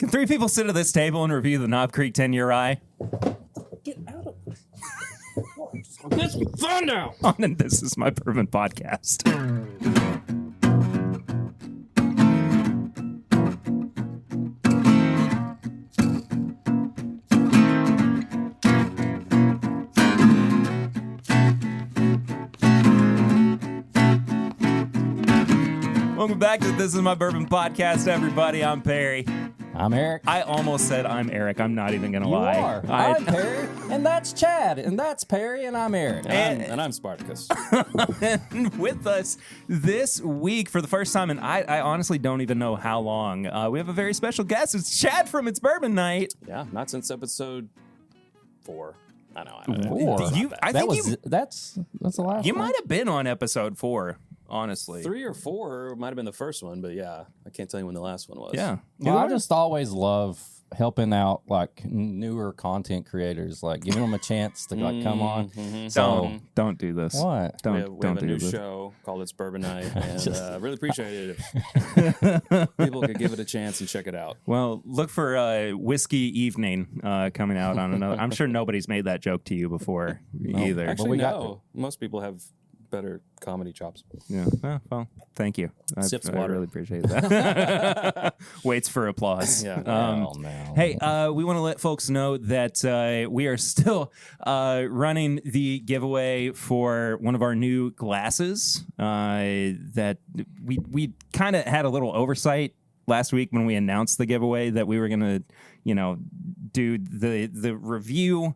Can three people sit at this table and review the Knob Creek 10-year rye? Get out of Get some fun now. And this is my Bourbon Podcast. Welcome back to This Is My Bourbon Podcast, everybody. I'm Perry. I'm Eric. I almost said I'm Eric. I'm not even going to lie. You are. I'm Perry, and that's Chad, and that's Perry, and I'm Eric. And I'm Spartacus. And with us this week, for the first time, and I honestly don't even know how long, we have a very special guest. It's Chad from It's Bourbon Night. Yeah, not since episode 4. I know. That's the last. You one. might have been on episode 4. Honestly, 3 or 4 might have been the first one, but yeah, I can't tell you when the last one was. Yeah. Well, I just always love helping out like newer content creators, like giving them a chance to like come on. Mm-hmm. So don't do this. What? We have a new this. show called It's Bourbon Night, and really appreciate it if people could give it a chance and check it out. Well, look for Whiskey Evening coming out on another. I'm sure nobody's made that joke to you before either. Actually, no. Most people have better comedy chops. Yeah. Well, thank you. Sips I water. really appreciate that. Waits for applause. Yeah. no. Hey, we want to let folks know that we are still running the giveaway for one of our new glasses. That we kind of had a little oversight last week when we announced the giveaway that we were going to, do the review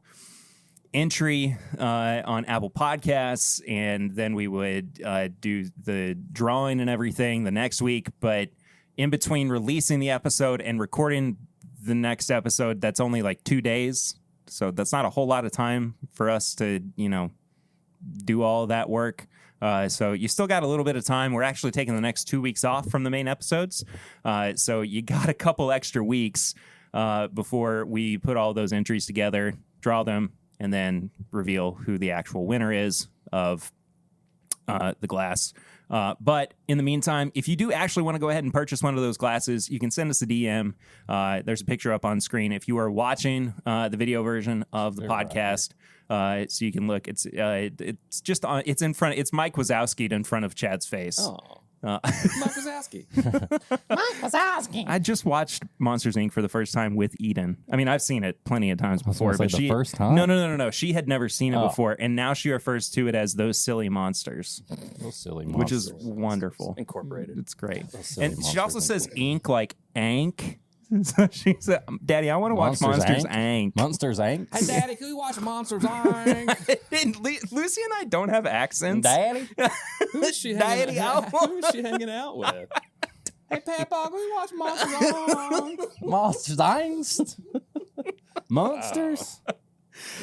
entry on Apple Podcasts, and then we would do the drawing and everything the next week. But in between releasing the episode and recording the next episode, that's only like 2 days. So that's not a whole lot of time for us to, do all that work. So you still got a little bit of time. We're actually taking the next 2 weeks off from the main episodes. So you got a couple extra weeks before we put all those entries together, draw them, and then reveal who the actual winner is of the glass. But in the meantime, if you do actually want to go ahead and purchase one of those glasses, you can send us a DM. There's a picture up on screen. If you are watching the video version of the podcast, so you can look. It's just on. It's in front. It's Mike Wazowski in front of Chad's face. Oh. Mike Wazowski. Mike Wazowski. I just watched Monsters, Inc. for the first time with Eden. I mean, I've seen it plenty of times before, but the first time? No. She had never seen it before, and now she refers to it as those silly monsters. Those silly monsters. Which is wonderful. Incorporated. It's great. And she also says ink like Ank. So she said, Daddy, I want to watch Monsters Inc. Monsters Inc. Hey, Daddy, can we watch Monsters Inc? Lucy and I don't have accents. Daddy? Who's she hanging out with? Hey, Papa, can we watch Monsters Inc? Monsters Inc. Monsters?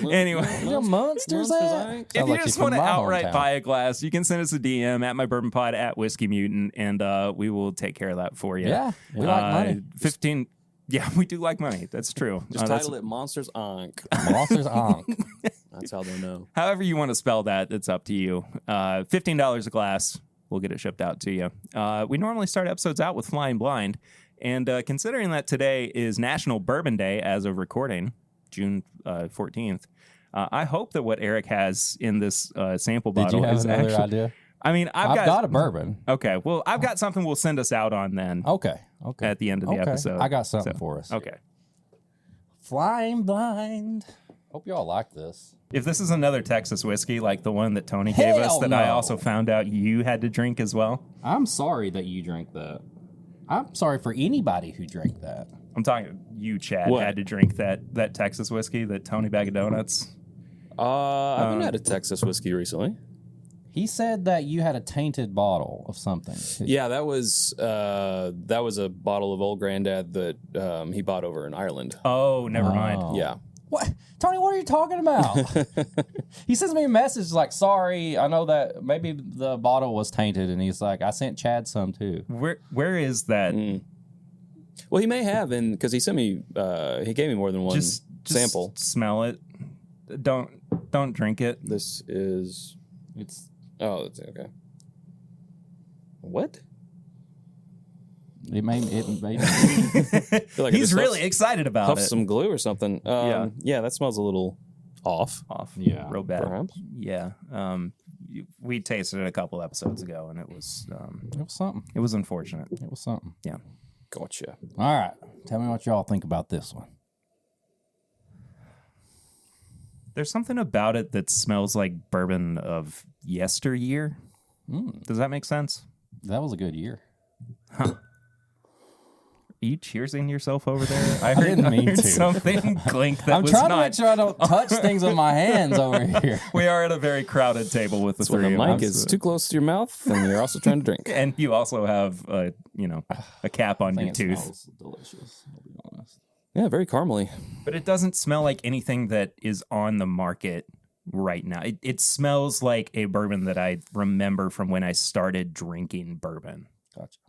Anyway, Monsters Inc. If you just want to outright buy a glass, you can send us a DM at mybourbonpod at Whiskey Mutant, and we will take care of that for you. Yeah, we like money. 15. Yeah, we do like money. That's true. Just title it Monsters Inc. Monsters Inc. That's how they know. However you want to spell that, it's up to you. $15 a glass. We'll get it shipped out to you. We normally start episodes out with Flying Blind, and considering that today is National Bourbon Day as of recording, June 14th, I hope that what Eric has in this sample bottle Did you have is another actually... idea? I mean, I've got a bourbon. Okay, well, I've got something we'll send us out on then. Okay. At the end of the episode. I got something for us. Okay. Flying Blind. Hope y'all like this. If this is another Texas whiskey like the one that Tony gave us that I also found out you had to drink as well. I'm sorry that you drank that. I'm sorry for anybody who drank that. I'm talking you, Chad, What? had to drink that Texas whiskey, that Tony Bag of Donuts. I haven't had a Texas whiskey recently. He said that you had a tainted bottle of something. Yeah, that was a bottle of Old Grandad that he bought over in Ireland. Oh, never mind. Yeah. What? Tony, what are you talking about? He sends me a message like, sorry, I know that maybe the bottle was tainted. And he's like, I sent Chad some too. Where is that? Well, he may have, and because he sent me, he gave me more than one sample. Smell it. Don't drink it. This is... It's Oh, that's okay. What? It made feel like I He's just really excited about puffed it. some glue or something. Yeah, that smells a little off. Yeah. Real bad. Perhaps. Yeah. We tasted it a couple episodes ago, and it was something. it was unfortunate. It was something. Yeah. Gotcha. All right. Tell me what y'all think about this one. There's something about it that smells like bourbon of yesteryear. Does that make sense? That was a good year. Are you cheersing yourself over there? I didn't mean heard to. something clink that I'm was trying to not. make sure I don't touch things with my hands over here. We are at a very crowded table with the When three the of mic us. is too close to your mouth, and you're also trying to drink. And you also have, a cap on your It tooth. smells delicious, I'll be honest. Yeah, very caramely. But it doesn't smell like anything that is on the market right now. It smells like a bourbon that I remember from when I started drinking bourbon. Gotcha.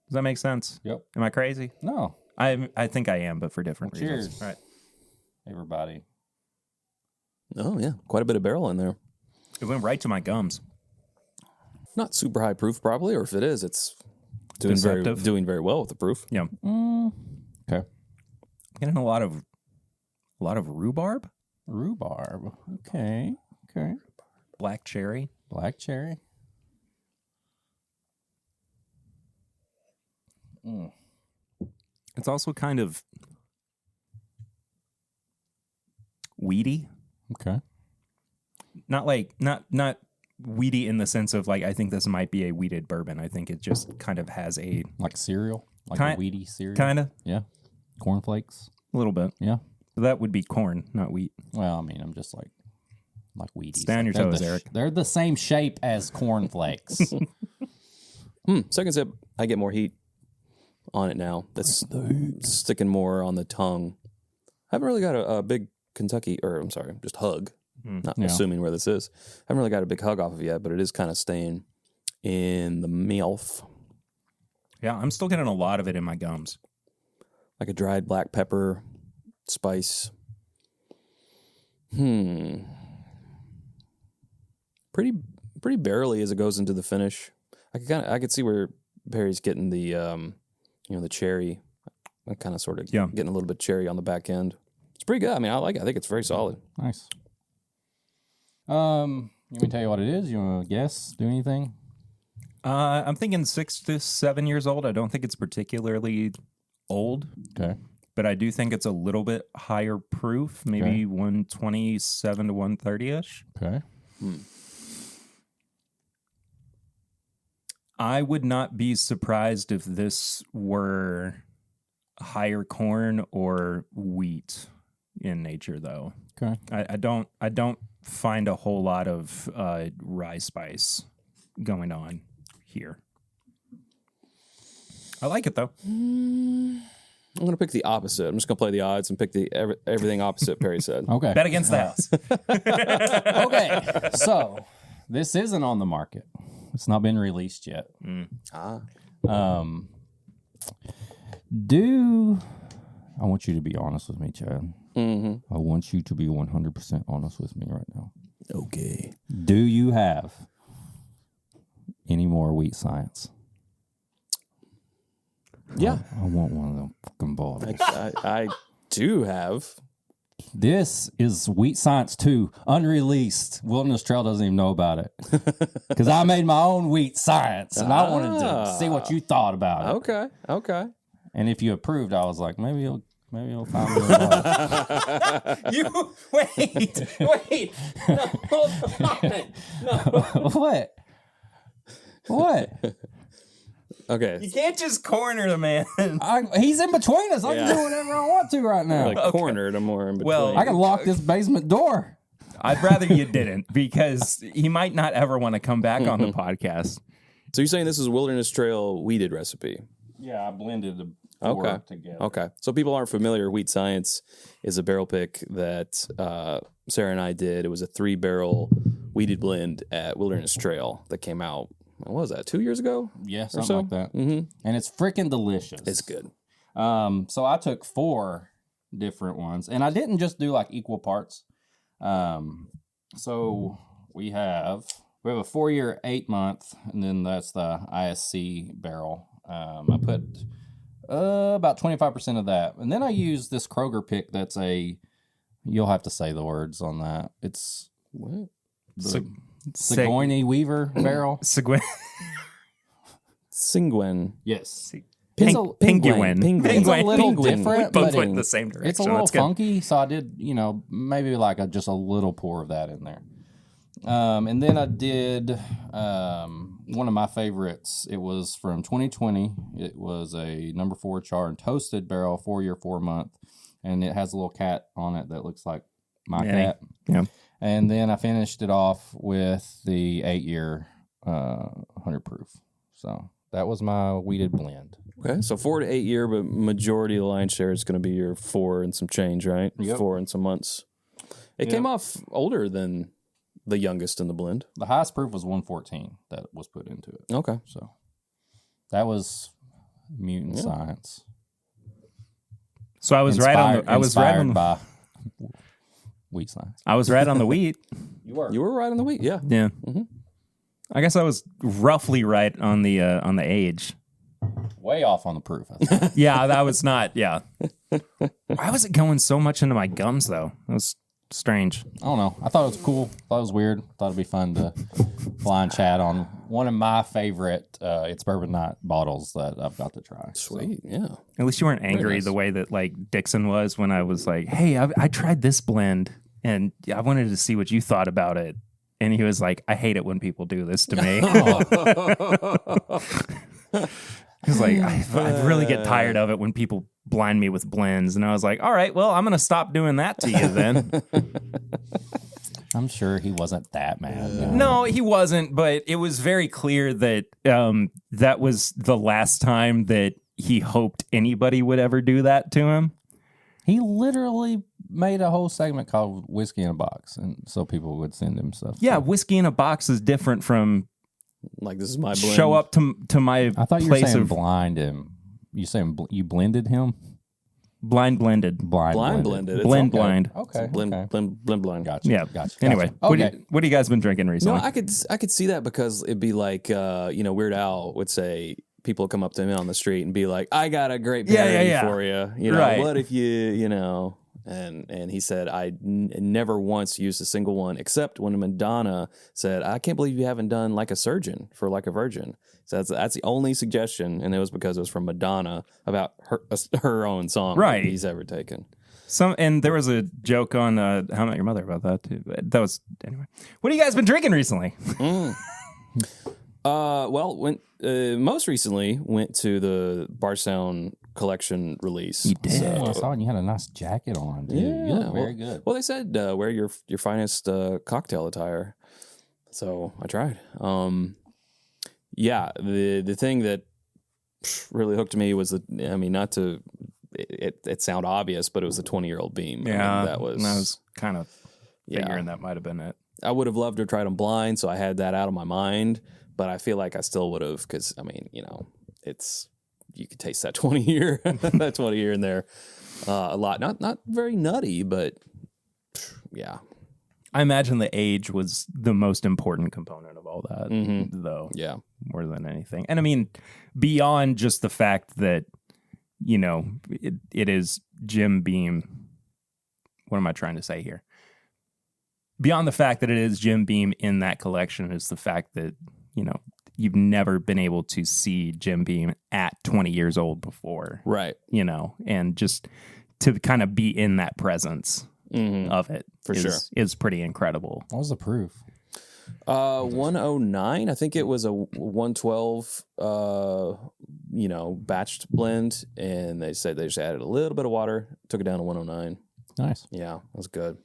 Does that make sense? Yep. Am I crazy? No, I think I am, but for different reasons. cheers. All right. Everybody. Oh, yeah. Quite a bit of barrel in there. It went right to my gums. Not super high proof, probably, or if it is, it's doing Deceptive. very well with the proof. Yeah. Okay. Getting a lot of rhubarb, Rhubarb. Okay. black cherry. Black cherry. It's also kind of weedy. Okay. Not weedy in the sense of like I think this might be a weeded bourbon. I think it just kind of has a Like cereal. Like Kind- a weedy cereal. kind of Yeah. Cornflakes. a little bit. Yeah. But that would be corn, not wheat. Well, I mean, I'm just like Wheaties. Stay on your They're toes, the Eric. They're the same shape as cornflakes. Second sip, I get more heat on it now. That's sticking more on the tongue. I haven't really got a big just hug. Not assuming where this is. I haven't really got a big hug off of it yet, but it is kind of staying in the mouth. Yeah, I'm still getting a lot of it in my gums. Like a dried black pepper spice. Pretty barely as it goes into the finish. I could see where Perry's getting the the cherry. I kind of sort of getting a little bit cherry on the back end. It's pretty good. I mean, I like it. I think it's very solid. Nice. You want me to tell you what it is? You want to guess? Do anything? I'm thinking 6 to 7 years old. I don't think it's particularly old, Okay. but I do think it's a little bit higher proof, maybe 127 to 130-ish. Okay. I would not be surprised if this were higher corn or wheat in nature, though. Okay. I don't find a whole lot of rye spice going on here. I like it though. I'm going to pick the opposite. I'm just going to play the odds and pick everything opposite Perry said. Okay. Bet against the house. Okay. So this isn't on the market. It's not been released yet. I want you to be honest with me, Chad. Mm-hmm. I want you to be 100% honest with me right now. Okay. Do you have any more wheat science? Yeah. I want one of them fucking bottles. I do have. This is Wheat Science 2, unreleased. Wilderness Trail doesn't even know about it. Because I made my own Wheat Science, and I wanted to see what you thought about it. Okay. And if you approved, I was like, maybe you'll find me a bottle. You wait. No, hold on. No. What? Okay. You can't just corner the man. He's in between us. I can do whatever I want to right now. Like cornered, I'm more in between. Well, I can lock this basement door. I'd rather you didn't, because he might not ever want to come back on the podcast. So you're saying this is Wilderness Trail weeded recipe? Yeah, I blended the Okay. together. Okay. So people aren't familiar. Wheat Science is a barrel pick that Sarah and I did. It was a 3-barrel weeded blend at Wilderness Trail that came out. What was that? 2 years ago? Yeah, something so? like that. Mm-hmm. And it's freaking delicious. It's good. So I took 4 different ones, and I didn't just do like equal parts. So we have a 4-year, 8-month, and then that's the ISC barrel. I put about 25% of that, and then I use this Kroger pick. That's you'll have to say the words on that. It's What? Sigourney Weaver barrel. Singwen. Yes. Penguin. It's a little Penguin. different, Both but went in the same direction. it's a little That's good. funky. So I did, maybe like just a little pour of that in there. And then I did one of my favorites. It was from 2020. It was a number 4 char and toasted barrel, 4-year, 4-month. And it has a little cat on it that looks like my cat. Yeah. And then I finished it off with the 8-year 100 proof. So that was my wheated blend. Okay, so 4 to 8 year, but majority of the lion's share is going to be your 4 and some change, right? Yep. 4 and some months. It came off older than the youngest in the blend. The highest proof was 114 that was put into it. Okay. So that was mutant science. So I was right on the, Inspired by wheat science. I was right on the wheat. You were right on the wheat, yeah. Yeah. I guess I was roughly right on the age. Way off on the proof. I think. Yeah, that was not. Yeah. Why was it going so much into my gums though? It was strange. I don't know. I thought it was cool. Thought it was weird. Thought it'd be fun to blind chat on one of my favorite it's bourbon night bottles that I've got to try. Sweet, yeah. At least you weren't angry nice. the way that like Dixon was when I was like, "Hey, I tried this blend and I wanted to see what you thought about it." And he was like, "I hate it when people do this to me." He's like, I really get tired of it when people blind me with blends. And I was like, all right, well, I'm going to stop doing that to you then. I'm sure he wasn't that mad. No, he wasn't. But it was very clear that that was the last time that he hoped anybody would ever do that to him. He literally made a whole segment called Whiskey in a Box, and so people would send him stuff. Yeah, whiskey in a box is different from Like, this is my blend. show up to my I thought you were place saying of blind him. You saying you blended him? blind blended. Blind blended. It's Blend okay. blind. Okay. Blend, okay. blend blind. Gotcha. Yeah. Gotcha. Anyway, Gotcha. Okay. what do you guys been drinking No, recently? I could see that because it'd be like, Weird Al would say, people would come up to him on the street and be like, I got a great pairing for you. You know, Right. what if you know... And he said, I never once used a single one, except when Madonna said, I can't believe you haven't done Like a Surgeon for Like a Virgin. So that's the only suggestion, and it was because it was from Madonna about her own song Right. that he's ever taken. And there was a joke on How Not Your Mother about that too. That was anyway. What have you guys been drinking recently? Most recently went to the Barstown Collection release. You did. Oh, I saw it. You had a nice jacket on, dude. You look very good. Well, they said wear your finest cocktail attire, so I tried. The thing that really hooked me was not to it sound obvious, but it was a 20-year-old Beam. Yeah, that was. And I was kind of figuring that might have been it. I would have loved to have tried them blind, so I had that out of my mind. But I feel like I still would have, because it's you could taste that 20-year in there a lot. Not very nutty, but yeah. I imagine the age was the most important component of all that, though. Yeah, more than anything. And I mean, beyond just the fact that it is Jim Beam. What am I trying to say here? Beyond the fact that it is Jim Beam in that collection is the fact that you've never been able to see Jim Beam at 20 years old before. right. And just to kind of be in that presence of it is pretty incredible. What was the proof? 109. I think it was a 112 batched blend, and they said they just added a little bit of water, took it down to 109. Nice. Yeah, it was good.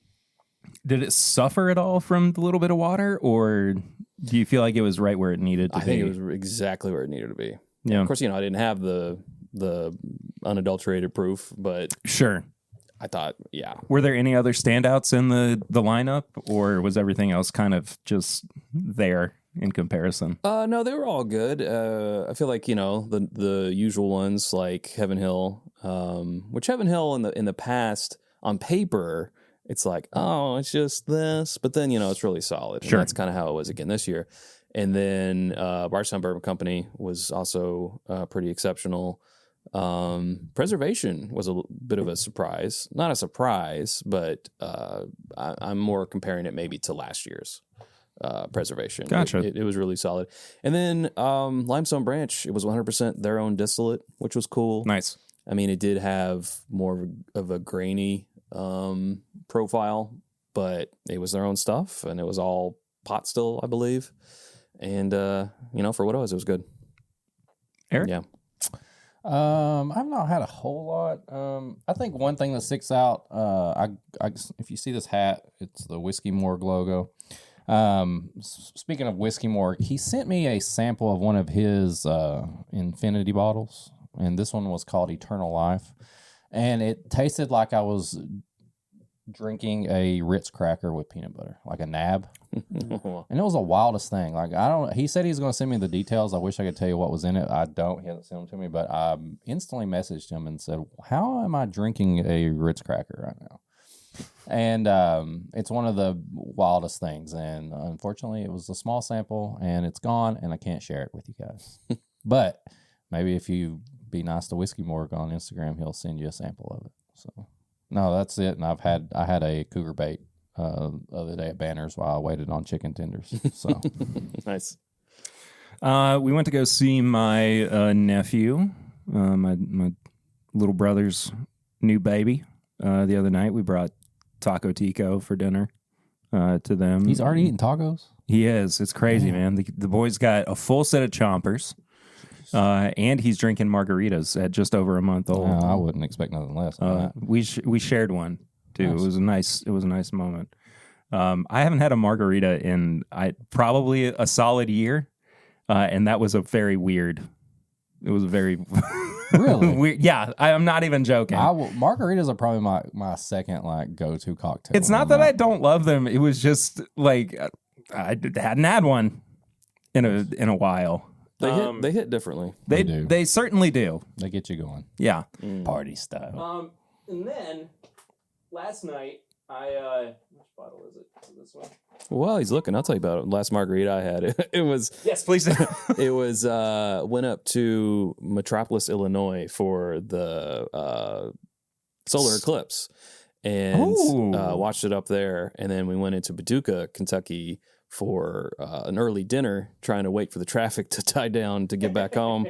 Did it suffer at all from the little bit of water, or do you feel like it was right where it needed to be? I think it was exactly where it needed to be. Yeah. Of course, I didn't have the unadulterated proof, but Sure. I thought, yeah. Were there any other standouts in the lineup, or was everything else kind of just there in comparison? No, they were all good. I feel like the usual ones like Heaven Hill, which Heaven Hill in the past on paper it's like, oh, it's just this, but then it's really solid. Sure. And that's kind of how it was again this year. And then Bardstown Bourbon Company was also pretty exceptional. Preservation was a bit of a surprise. Not a surprise, but I'm more comparing it maybe to last year's preservation. Gotcha. It was really solid. And then Limestone Branch, it was 100% their own distillate, which was cool. Nice. I mean, it did have more of a grainy profile, but it was their own stuff, and it was all pot still, I believe. And, for what it was good. Eric? Yeah. I've not had a whole lot. I think one thing that sticks out, if you see this hat, it's the Whiskey Morgue logo. Speaking of Whiskey Morgue, he sent me a sample of one of his Infinity bottles, and this one was called Eternal Life, and it tasted like I was drinking a Ritz cracker with peanut butter, like a nab. And it was the wildest thing. Like, he said he's going to send me the details. I wish I could tell you what was in it. I don't. He hasn't sent them to me, but I instantly messaged him and said, how am I drinking a Ritz cracker right now? And it's one of the wildest things. And unfortunately, it was a small sample and it's gone, and I can't share it with you guys. But maybe if you be nice to Whiskey Morgue on Instagram, he'll send you a sample of it. So no, that's it. And I had a cougar bait the other day at Banners while I waited on chicken tenders. So Nice. We went to go see my nephew, my little brother's new baby. The other night, we brought Taco Tico for dinner to them. he's already eating tacos? He is. It's crazy, man. The boy's got a full set of chompers, and he's drinking margaritas at just over a month old. I wouldn't expect nothing less. We shared one too. Nice. It was a nice moment. I haven't had a margarita in probably a solid year, and that was a very weird. It was a very Really? weird. Yeah, I'm not even joking. Margaritas are probably my second go-to cocktail. It's not that I don't love them. It was just like I hadn't had one in a while. They hit differently. They do. They certainly do. They get you going. Yeah. Party style. And then last night I which bottle is it? Is it this one? Well, he's looking. I'll tell you about it. Last margarita I had, it was... Yes, please. It was, went up to Metropolis, Illinois for the solar eclipse and watched it up there. And then we went into Paducah, Kentucky for an early dinner, trying to wait for the traffic to die down to get back home.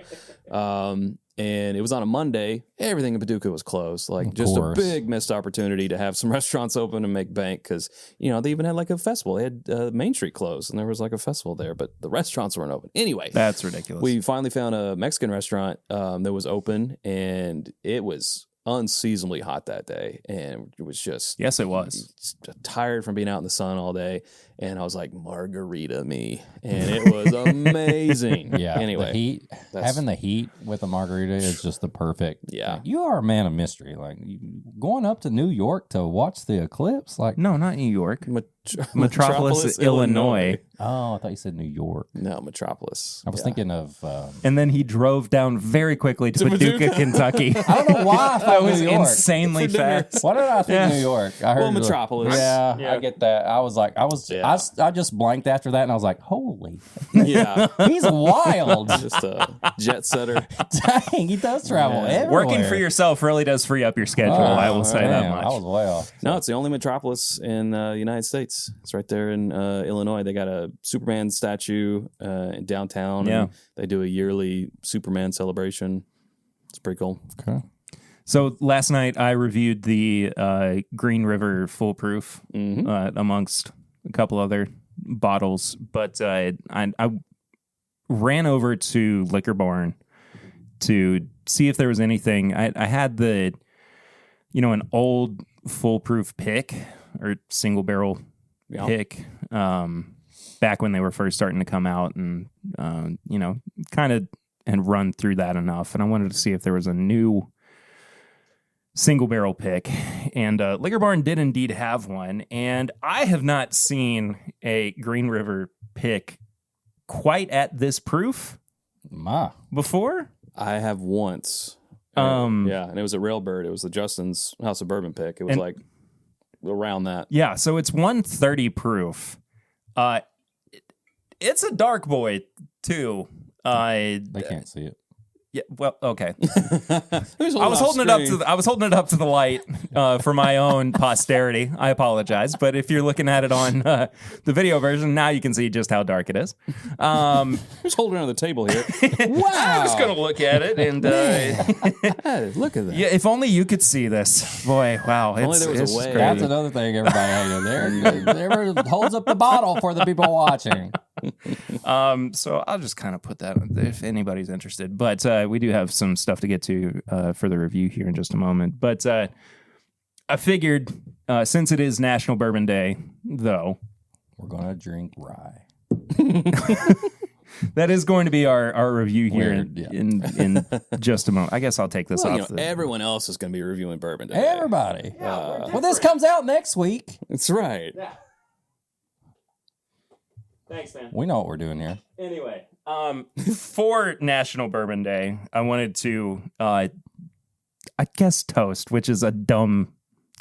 And it was on a Monday. Everything in Paducah was closed. Like, just a big missed opportunity to have some restaurants open and make bank because, they even had a festival. They had Main Street closed and there was a festival there, but the restaurants weren't open. Anyway. That's ridiculous. We finally found a Mexican restaurant that was open, and it was unseasonably hot that day. And it was just... Yes, it was. Tired from being out in the sun all day. And I was like, margarita me. And it was amazing. Yeah. Anyway. The heat, having the heat with a margarita is just the perfect. Yeah. You are a man of mystery. Going up to New York to watch the eclipse. No, not New York. Metropolis, Illinois. Oh, I thought you said New York. No, Metropolis. I was thinking of... and then he drove down very quickly to Paducah, Kentucky. I don't know why I thought was New York. insanely fast. Why did I think New York? I heard Metropolis. Yeah, I get that. I just blanked after that, and I was like, holy. Yeah. He's wild. Just a jet setter. Dang, he does travel everywhere. Working for yourself really does free up your schedule. I will say that much. I was way off. No, it's the only Metropolis in the United States. It's right there in Illinois. They got a Superman statue in downtown. Yeah. And they do a yearly Superman celebration. It's pretty cool. Okay. So last night I reviewed the Green River Foolproof amongst a couple other bottles, but I ran over to Liquor Barn to see if there was anything. I had an old Foolproof pick or single barrel pick back when they were first starting to come out, and kind of and run through that enough. And I wanted to see if there was a new single barrel pick, and Liquor Barn did indeed have one, and I have not seen a Green River pick quite at this proof before. I have once. And it was a Railbird. It was the Justin's House of Bourbon pick. It was around that. Yeah, so it's 130 proof. It's a dark boy too. They can't see it. Yeah, well, okay. Who's I was holding it up screen? to the light for my own posterity. I apologize, but if you're looking at it on the video version, now you can see just how dark it is. Who's holding it on the table here? I'm just gonna look at it and Hey, look at that. yeah. If only you could see this, boy. Wow, only there was a it's way. crazy. That's another thing everybody hated. There holds up the bottle for the people watching. So I'll just kind of put that if anybody's interested. But we do have some stuff to get to for the review here in just a moment. But I figured since it is National Bourbon Day, though, We're gonna drink rye. that is going to be our review here Weird, yeah. in just a moment. I guess I'll take this Well, off. everyone else is going to be reviewing bourbon today. Everybody. Well, this comes out next week. That's right. Thanks, man. We know what we're doing here. Anyway, for National Bourbon Day, I wanted to, I guess, toast, which is a dumb,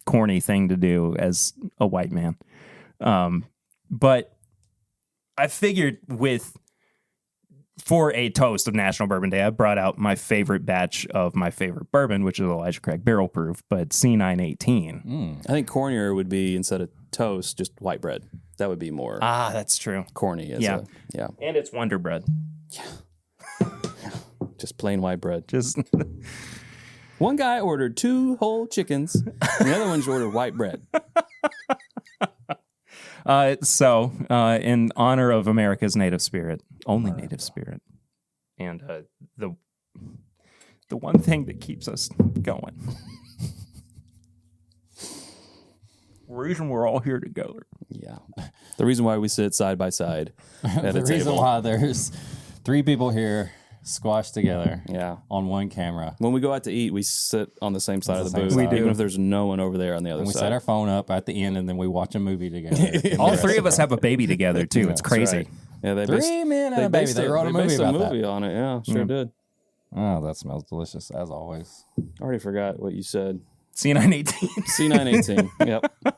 corny thing to do as a white man. But I figured for a toast of National Bourbon Day, I brought out my favorite batch of my favorite bourbon, which is Elijah Craig Barrel Proof, but C918. I think cornier would be, instead of toast, just white bread. That would be more That's true. corny. Yeah. Yeah. And it's Wonder Bread. Just plain white bread. Just One guy ordered 2 whole chickens, and the other one just ordered white bread. So, in honor of America's native spirit, only native spirit, and the one thing that keeps us going, reason we're all here together. Yeah. The reason why we sit side by side at The a reason table. why there's 3 people here squashed together Yeah. on one camera. When we go out to eat, we sit on the same side of the same booth, side. We even do. if there's no one over there on the other And we side. set our phone up at the end, and then we watch a movie together. All 3 of us have a baby together too. It's crazy. Right. Yeah, they 3 men and a baby. They wrote a movie based about movie that. on it. Yeah, sure did. Oh, that smells delicious, as always. I already forgot what you said. C918, C918. Yep.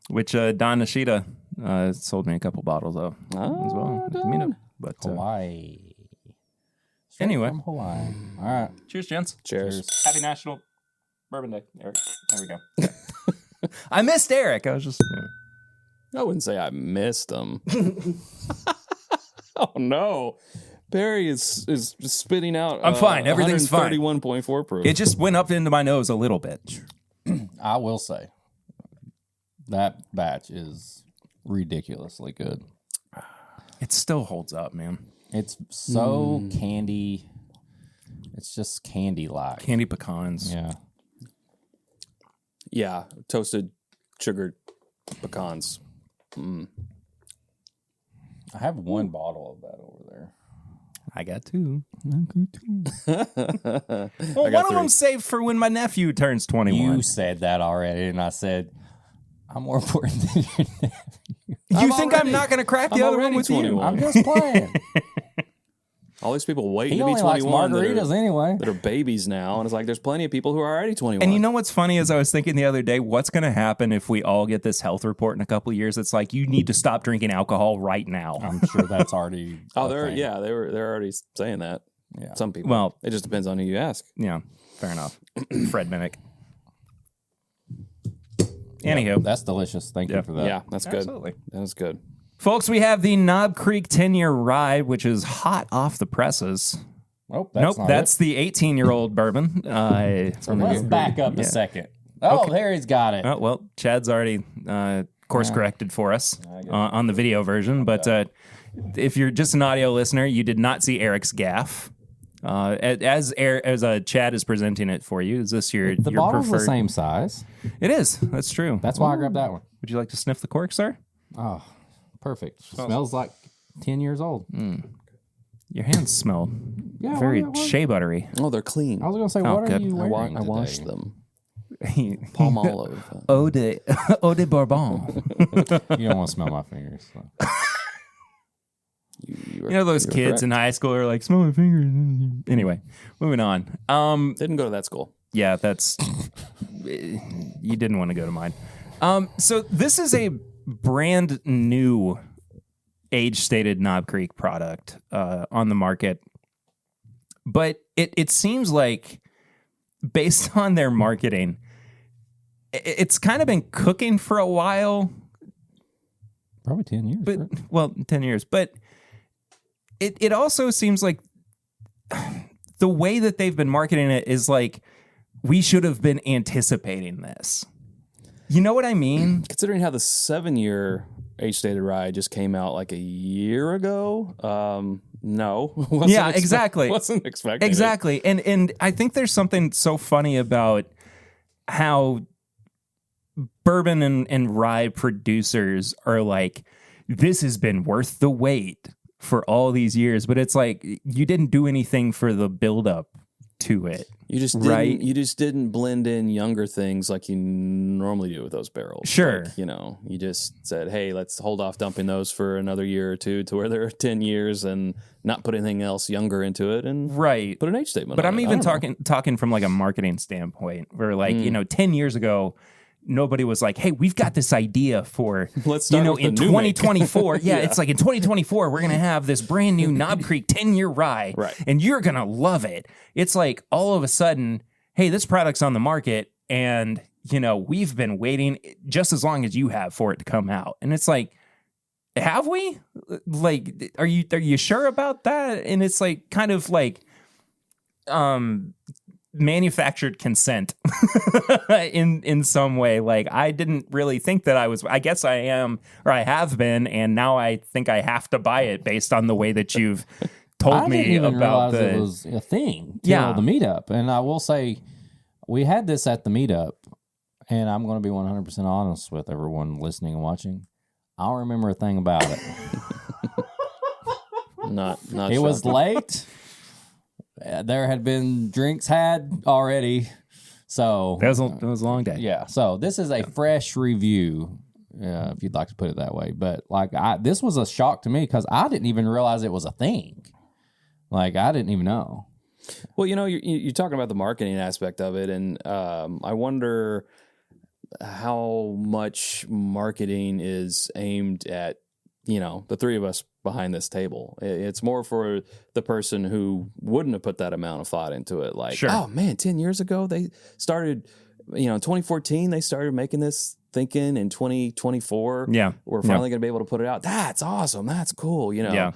which Don Nishida sold me a couple bottles of as well. at the meetup. But Hawaii. Straight Anyway. from Hawaii. All right. cheers, gents. Cheers. Happy National Bourbon Day, Eric. There we go. I missed Eric. I was just. I wouldn't say I missed them. Oh no, Barry is just spitting out. I'm fine. Everything's fine. 31.4 proof. It just went up into my nose a little bit. I will say that batch is ridiculously good. It still holds up, man. It's so candy. It's just candy-like. Candy pecans. Yeah. Yeah, toasted sugared pecans. I have 1 bottle of that over there. I got 2. I Well, got one of 3. them saved for when my nephew turns 21. You said that already, and I said, I'm more important than your nephew. You think I'm not going to crack the I'm other one already with you? 21. I'm just playing. All these people waiting He to be only likes 21 margaritas anyway. that are babies now, and it's like there's plenty of people who are already 21. And you know what's funny is I was thinking the other day, what's going to happen if we all get this health report in a couple of years? It's like you need to stop drinking alcohol right now. I'm sure that's already. a they're thing. they're already saying that. Yeah. Some people. Well- it just depends on who you ask. Yeah, fair enough. Fred Minnick. Anywho, That's delicious. Thank you for that. Yeah, that's good. Absolutely. That was good. folks, we have the Knob Creek 10-year rye, which is hot off the presses. Oh, that's not that's it. the 18-year-old bourbon. Let's back up a second. Oh, there he's got it. Oh, well, Chad's already course corrected for us on the video version. But if you're just an audio listener, you did not see Eric's gaff. As Chad is presenting it for you, is this your The your bottle's preferred? the same size. It is. That's true. That's why I grabbed that one. Would you like to sniff the cork, sir? Oh, perfect. Smells like 10 years old. Your hands smell Yeah, very what- shea buttery. Oh, they're clean. I was going to say, Oh, what are good. you wearing I washed today? them. Palm olive. Eau de Bourbon. You don't want to smell my fingers. So. You know those kids in high school are like, smell my fingers. Anyway, moving on. Didn't go to that school. Yeah, that's you didn't want to go to mine. So this is a brand new age-stated Knob Creek product on the market. But it seems like, based on their marketing, it's kind of been cooking for a while. Probably 10 years. But right? well, 10 years. But it also seems like the way that they've been marketing it is like, we should have been anticipating this. You know what I mean? Considering how the 7-year age-stated rye just came out like a year ago, no. Exactly. Wasn't expecting it. Exactly. And I think there's something so funny about how bourbon and rye producers are like, this has been worth the wait for all these years, but it's like, you didn't do anything for the buildup to it. You just didn't, You just didn't blend in younger things like you normally do with those barrels. Sure. Like, you just said, hey, let's hold off dumping those for another year or two to where they're 10 years and not put anything else younger into it and put an age statement but on I'm it. even talking from like a marketing standpoint where 10 years ago, nobody was like, hey, we've got this idea for, let's start with in the new 2024. Yeah, it's like in 2024, we're going to have this brand new Knob Creek 10-year rye, right, and you're going to love it. It's like all of a sudden, hey, this product's on the market, and, we've been waiting just as long as you have for it to come out. And it's like, have we? Like, are you sure about that? And it's like, kind of like, manufactured consent in some way. Like, I didn't really think that I guess I am, or I have been, and now I think I have to buy it based on the way that you've told me didn't even about realize it was a thing till the meetup. And I will say, we had this at the meetup, and I'm going to be 100% honest with everyone listening and watching. I don't remember a thing about it. Not it was late. There had been drinks had already, so it was a long day. Yeah, so this is a fresh review, if you'd like to put it that way. But like, this was a shock to me because I didn't even realize it was a thing. Like, I didn't even know. Well, you're talking about the marketing aspect of it, and I wonder how much marketing is aimed at the three of us behind this table. It's more for the person who wouldn't have put that amount of thought into it. Like, sure. Oh man, 10 years ago they started, in 2014 they started making this, thinking in 2024, we're finally going to be able to put it out. That's awesome. That's cool. Yeah.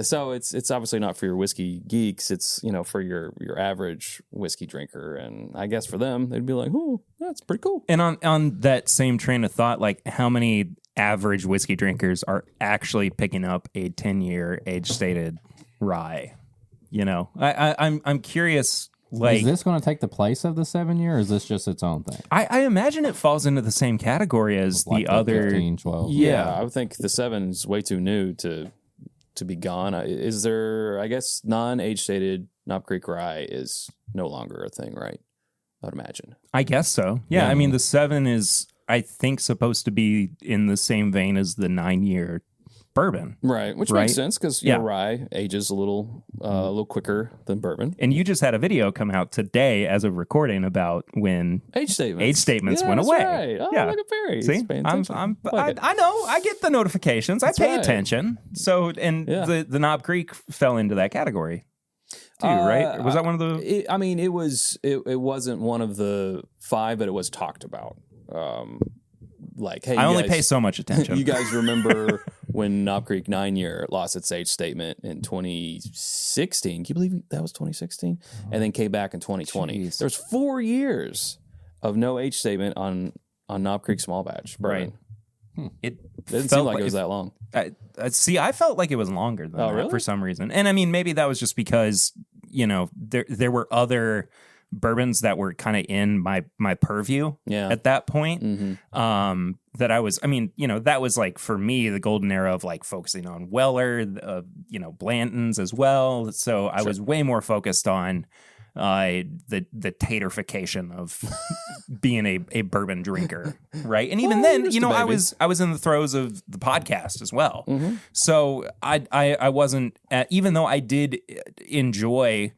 So it's obviously not for your whiskey geeks. It's, for your average whiskey drinker. And I guess for them, they'd be like, oh, that's pretty cool. And on that same train of thought, like, how many average whiskey drinkers are actually picking up a 10-year age-stated rye? I'm curious. Like, is this going to take the place of the 7-year, or is this just its own thing? I imagine it falls into the same category as like the other 15, 12. Yeah, I would think the 7's way too new to be gone. Is there? I guess non-age-stated Knob Creek rye is no longer a thing, right? I would imagine. I guess so. Yeah. I mean, the 7 is, I think, supposed to be in the same vein as the 9-year bourbon, right? Which makes sense because rye ages a little quicker than bourbon. And you just had a video come out today as of recording about when age statements went away. Right. Oh, look at Barry. See, I know. I get the notifications. I pay attention. So, and the Knob Creek fell into that category too, right? Was that one of the? It wasn't one of the 5, but it was talked about. Like, hey, I only pay so much attention. You guys remember when Knob Creek 9-year lost its age statement in 2016? Can you believe that was 2016? And then came back in 2020. Jeez. There's 4 years of no age statement on Knob Creek small batch bourbon. Right. It didn't seem like it was that long. I felt like it was longer than that really? for some reason. And I mean, maybe that was just because, there were other bourbons that were kind of in my purview at that point. Mm-hmm. That I was, that was like, for me, the golden era of like focusing on Weller, Blanton's as well. So I was way more focused on the taterification of being a bourbon drinker, right? And even then, I was in the throes of the podcast as well. Mm-hmm. So I wasn't, even though I did enjoy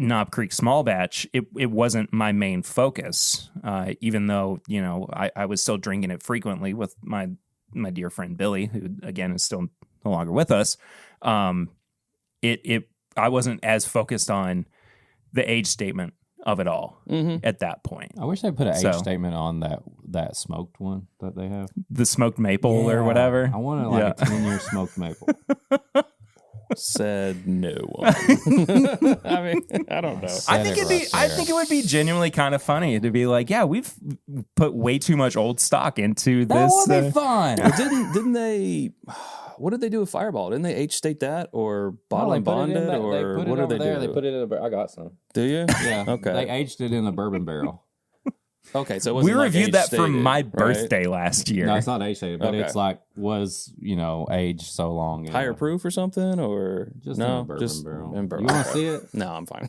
Knob Creek small batch, it wasn't my main focus, even though, I was still drinking it frequently with my my dear friend Billy, who again is still no longer with us, I wasn't as focused on the age statement of it all at that point. I wish they put an age So- statement on that smoked one that they have. The smoked maple or Yeah. whatever. I wanted like a 10-year smoked maple. Said no one. I mean, I don't know. I think it would be genuinely kind of funny to be like, yeah, we've put way too much old stock into That this. would be fun. Well, didn't they? What did they do with Fireball? Didn't they age state that or bottle and bond it, or what did they do? They put it in I got some. Do you? Yeah. Okay. They aged it in a bourbon barrel. Okay. So it we wasn't like reviewed age that for stated, my right? birthday last year. No, it's not age stated, but Okay. it's like was aged so long. in Higher a- proof or something, or Just no? in a bourbon barrel. in bourbon You want to barrel. see it? No, I'm fine.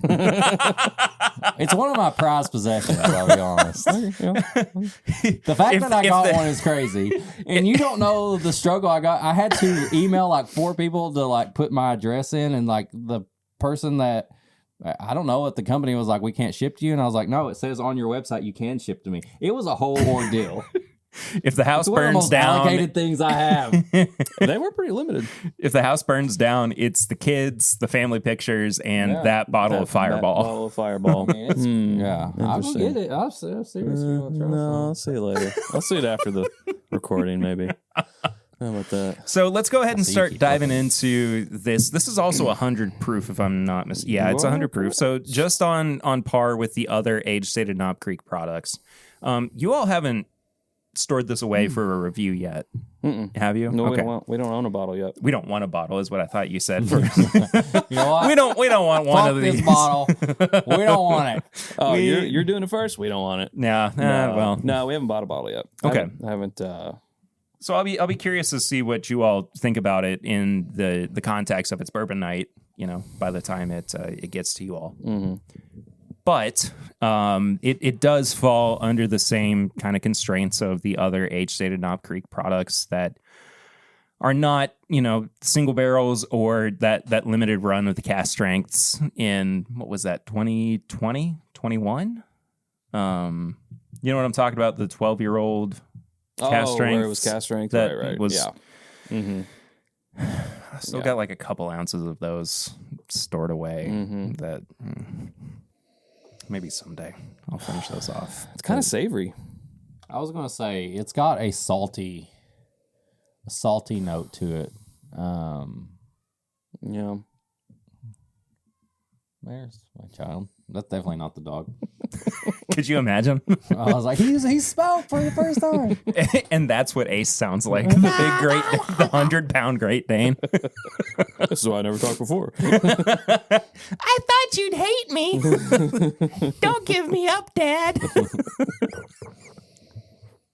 It's one of my prized possessions. I'll be honest. The fact If- that I if got the- one is crazy, and you don't know the struggle I got. I had to email like 4 people to like put my address in, and like the person that I don't know what the company was like, we can't ship to you, and I was like, no, it says on your website you can ship to me. It was a whole ordeal. If the house It's one of the burns most down, allocated things I have. They were pretty limited. if the house burns down, it's the kids, the family pictures, and Yeah. that bottle of That Fireball. bottle of Fireball. I mean, it's- yeah, I'll go Interesting. get it. I'm serious. You want to try No, some? I'll see you later. I'll see it after the recording, maybe. How about that? So let's go ahead and see you start keep diving into this. This is also 100 proof, if I'm not mistaken. Yeah, it's 100 proof. So just on par with the other age-stated Knob Creek products. You all haven't stored this away for a review yet, have you? No, Okay. we don't own a bottle yet. We don't want a bottle, is what I thought you said first. You know what? we don't want one Fuck of this these. bottle. We don't want it. Oh, We- you're doing it first? We don't want it. Nah, well. No, we haven't bought a bottle yet. Okay. I haven't So I'll be curious to see what you all think about it in the context of its bourbon night. By the time it gets to you all. Mm-hmm. But it does fall under the same kind of constraints of the other age-stated Knob Creek products that are not, single barrels or that limited run of the cast strengths in, what was that, 2020, 21? You know what I'm talking about? The 12-year-old cast strength. where it was cast strength. that Right. was- Yeah. Mm-hmm. I still got like a couple ounces of those stored away that maybe someday I'll finish those off. It's kind of savory. I was gonna say it's got a salty note to it. Yeah. There's my child. That's definitely not the dog. Could you imagine? I was like, he spoke for the first time. And that's what Ace sounds like. The big great, the 100-pound Great Dane. This is why I never talked before. I thought you'd hate me. Don't give me up, Dad.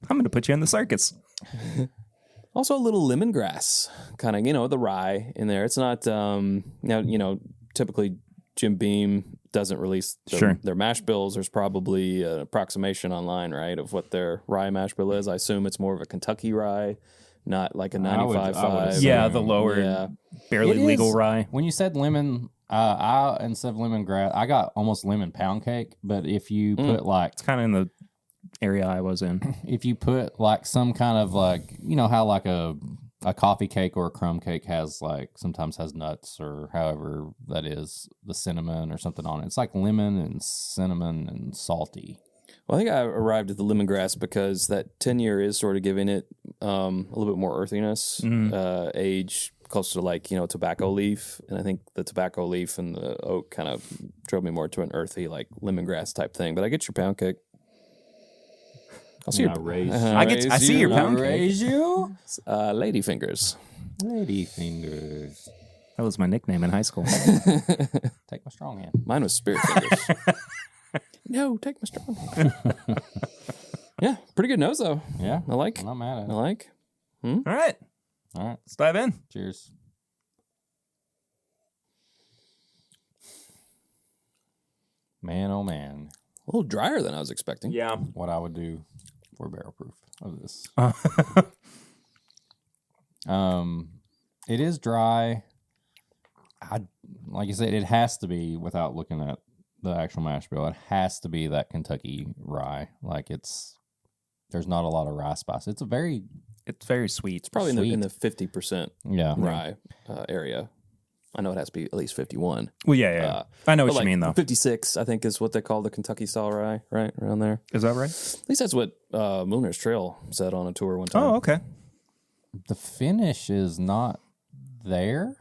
I'm going to put you in the circus. Also, a little lemongrass, kind of, the rye in there. It's not, now, typically Jim Beam doesn't release their mash bills. There's probably an approximation online, right, of what their rye mash bill is. I assume it's more of a Kentucky rye, not like a I would 95.5. assume. Yeah, the lower, barely It legal is- rye. When you said lemon, I instead of lemongrass, I got almost lemon pound cake. But if you put like It's kind of in the area I was in. if you put like some kind of like how like a coffee cake or a crumb cake has like sometimes has nuts or however that is, the cinnamon or something on it. It's like lemon and cinnamon and salty. Well, I think I arrived at the lemongrass because that 10-year is sort of giving it a little bit more earthiness, age closer to like, tobacco leaf. And I think the tobacco leaf and the oak kind of drove me more to an earthy, like lemongrass type thing. But I get your pound cake. I'll see I raise I see your pound cake. raise you, lady fingers. lady fingers. That was my nickname in high school. Take my strong hand. Mine was spirit fingers. No, take my strong hand. Yeah, pretty good nose though. Yeah, I like. I'm not mad at I it. like. All right, All right, let's dive in. cheers. Man, oh man, A little drier than I was expecting. Yeah. what I would do for barrel proof of this. It is dry. Like you said, it has to be, without looking at the actual mash bill, it has to be that Kentucky rye. Like there's not a lot of rye spice. It's a very It's very sweet. It's probably in the 50% Yeah. rye area. I know it has to be at least 51. Well, yeah. I know what you mean, though. 56, I think, is what they call the Kentucky style rye, right? Around there. Is that right? At least that's what Milner's Trail said on a tour one time. Oh, okay. The finish is not there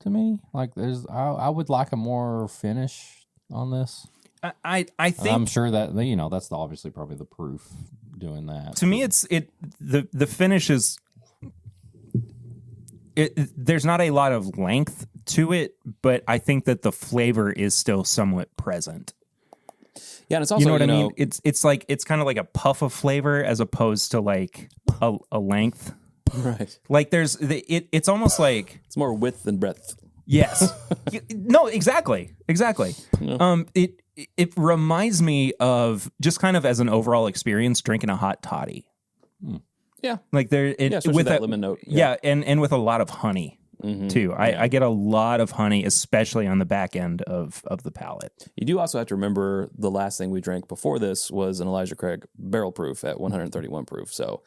to me. Like, I would like a more finish on this. I think I'm sure that that's obviously probably the proof doing that. to me, the finish is. There's not a lot of length to it, but I think that the flavor is still somewhat present. Yeah, and it's also, you know what I mean? It's kind of like a puff of flavor as opposed to like a length. Right. Like it's almost like it's more width than breadth. Yes. No, exactly. Yeah. It reminds me of just kind of as an overall experience drinking a hot toddy. Yeah. Like especially with that lemon note. Yeah, and with a lot of honey too. I get a lot of honey, especially on the back end of the palate. You do also have to remember the last thing we drank before this was an Elijah Craig barrel proof at 131 proof. So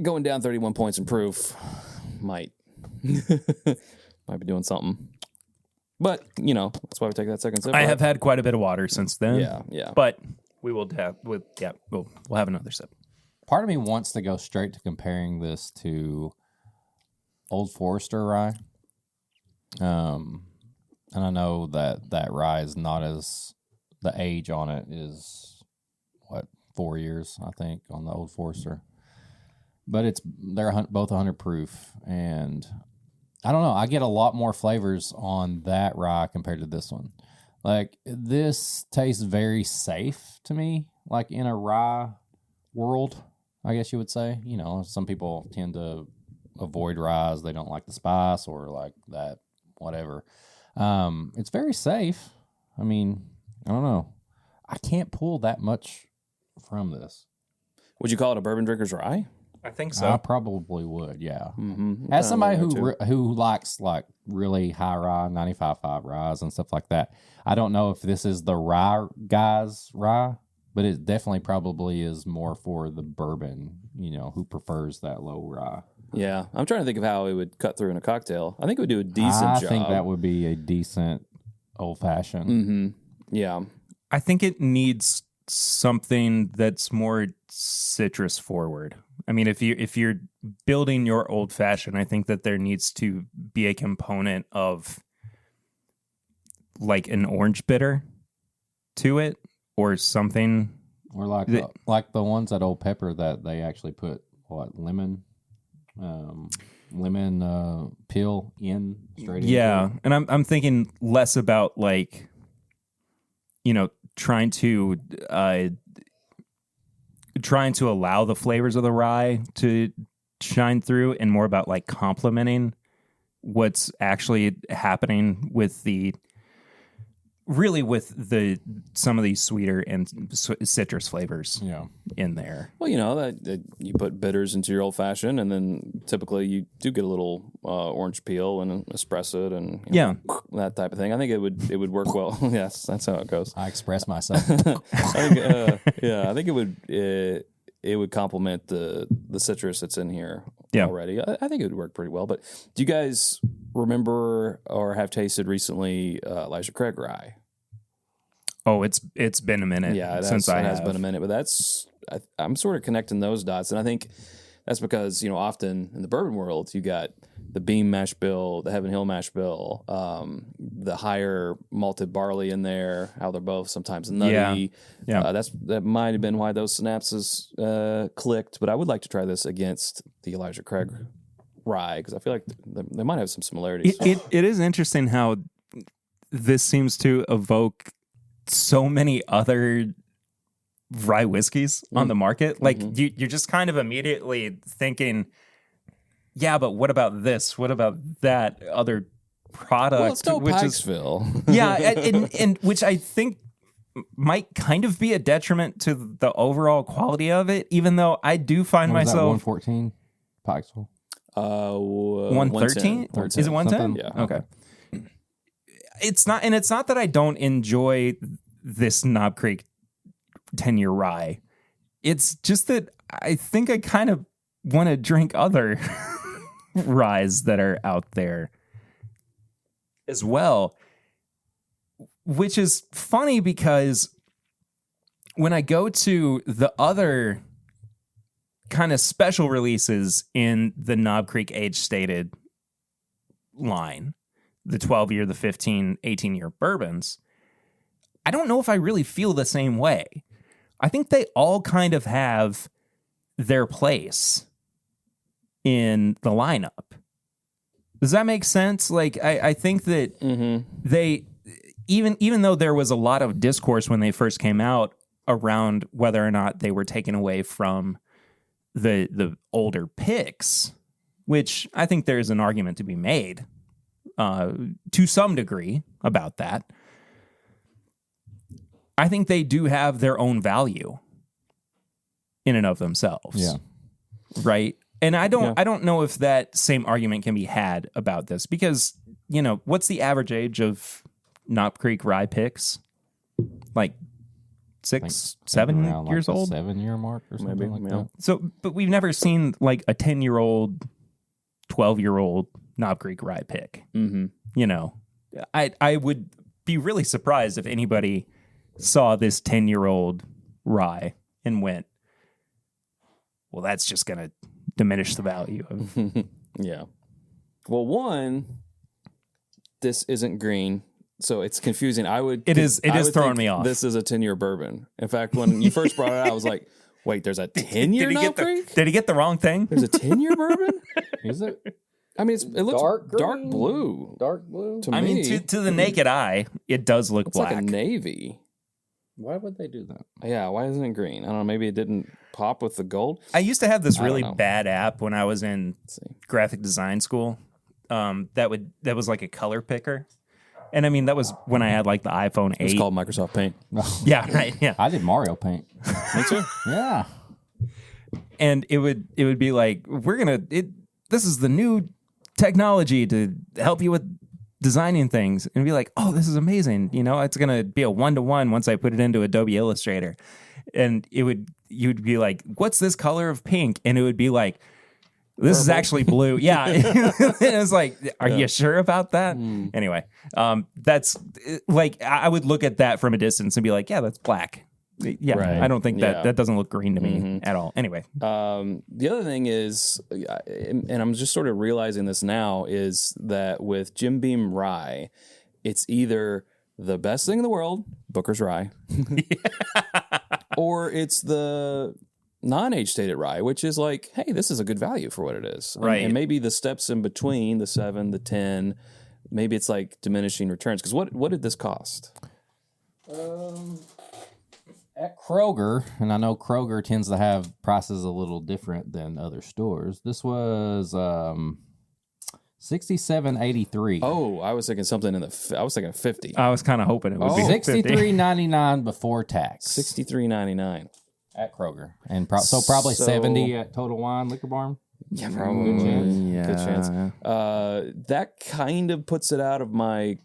going down 31 points in proof might be doing something. But, that's why we take that second sip. I have had quite a bit of water since then. Yeah. But we will have we'll have another sip. Part of me wants to go straight to comparing this to Old Forester rye. And I know that rye is not the age on it is 4 years, I think, on the Old Forester. But they're both 100 proof, and I don't know. I get a lot more flavors on that rye compared to this one. Like, this tastes very safe to me, like in a rye world, I guess you would say. Some people tend to avoid rye. They don't like the spice or like that, whatever. It's very safe. I mean, I don't know. I can't pull that much from this. Would you call it a bourbon drinker's rye? I think so. I probably would, yeah. Mm-hmm. As somebody who likes like really high rye, 95.5 ryes and stuff like that, I don't know if this is the rye guy's rye, but it definitely probably is more for the bourbon, who prefers that low rye. Yeah, I'm trying to think of how it would cut through in a cocktail. I think it would do a decent job. I think that would be a decent old-fashioned. Mm-hmm. Yeah. I think it needs something that's more citrus forward. I mean, if you're building your old fashioned, I think that there needs to be a component of like an orange bitter to it or something. Or like the ones at Old Pepper that they actually put lemon peel in straight. Yeah, into it. and I'm thinking less about like trying to allow the flavors of the rye to shine through, and more about like complementing what's actually happening with some of these sweeter and citrus flavors in there. Well, that you put bitters into your old fashioned, and then typically you do get a little orange peel and espresso it, and that type of thing. I think it would work well. Yes, that's how it goes. I express myself. I think it would complement the citrus that's in here already. I think it would work pretty well. But do you guys remember or have tasted recently Elijah Craig rye? Oh, it's been a minute since I have. It has been a minute, but I'm sort of connecting those dots, and I think that's because often in the bourbon world you got the Beam mash bill, the Heaven Hill mash bill, the higher malted barley in there. How they're both sometimes nutty. Yeah. That might have been why those synapses clicked. But I would like to try this against the Elijah Craig rye because I feel like they might have some similarities. It is interesting how this seems to evoke so many other rye whiskeys on the market. Like you're just kind of immediately thinking, yeah, but what about this? What about that other product? Well, it's still Pikesville. and which I think might kind of be a detriment to the overall quality of it, even though I do find myself 114 Pikesville. 113? Is it 110? Yeah. Okay. It's not that I don't enjoy this Knob Creek 10-year rye. It's just that I think I kind of want to drink other ryes that are out there as well, which is funny because when I go to the other kind of special releases in the Knob Creek age stated line, the 12-year, the 15, 18-year bourbons, I don't know if I really feel the same way. I think they all kind of have their place in the lineup. Does that make sense? Like, I think that they, even though there was a lot of discourse when they first came out around whether or not they were taken away from the older picks, which I think there's an argument to be made to some degree about that. I think they do have their own value in and of themselves. Yeah. Right. And I don't know if that same argument can be had about this because, you know, what's the average age of Knob Creek rye picks? Like 6, 7 years old? 7-year mark or something like that. So, but we've never seen like a 10-year-old, 12-year-old Knob Creek rye pick. Mm-hmm. You know, I would be really surprised if anybody saw this 10-year-old rye and went, well, that's just going to diminish the value of. Yeah. Well, one, this isn't green, so it's confusing. It is throwing me off. This is a 10-year bourbon. In fact, when you first brought it out, I was like, wait, there's a 10-year Knob Creek? Did he get the wrong thing? There's a 10-year bourbon? Is it? I mean, it looks dark blue. Dark blue? To me. I mean, to the naked eye, it does look it's black. like a navy. Why would they do that? Yeah, why isn't it green? I don't know. Maybe it didn't pop with the gold. I used to have this really bad app when I was in graphic design school. That was like a color picker, and I mean that was when I had like the iPhone 8. It's called Microsoft Paint. Yeah, right. Yeah, I did Mario Paint. Me too. Yeah, and it would be like this is the new technology to help you with designing things, and be like, oh, this is amazing. You know, it's gonna be a 1-to-1 once I put it into Adobe Illustrator, and you'd be like, what's this color of pink? And it would be like, this is actually blue. Yeah. And it was like, are you sure about that? Anyway, that's like, I would look at that from a distance and be like, yeah, that's black. Yeah. Right. I don't think that doesn't look green to me at all. Anyway. The other thing is, and I'm just sort of realizing this now, is that with Jim Beam Rye, it's either the best thing in the world, Booker's Rye, or it's the non-age stated rye, which is like, hey, this is a good value for what it is. Right. And maybe the steps in between, the 7, the 10, maybe it's like diminishing returns. Because what did this cost? at Kroger, and I know Kroger tends to have prices a little different than other stores. This was $67.83. Oh, I was thinking something I was thinking 50. I was kind of hoping it would be $63.99 before tax. $63.99 at Kroger, and probably $70 at Total Wine Liquor Barn. Yeah, probably. Good chance. That kind of puts it out of my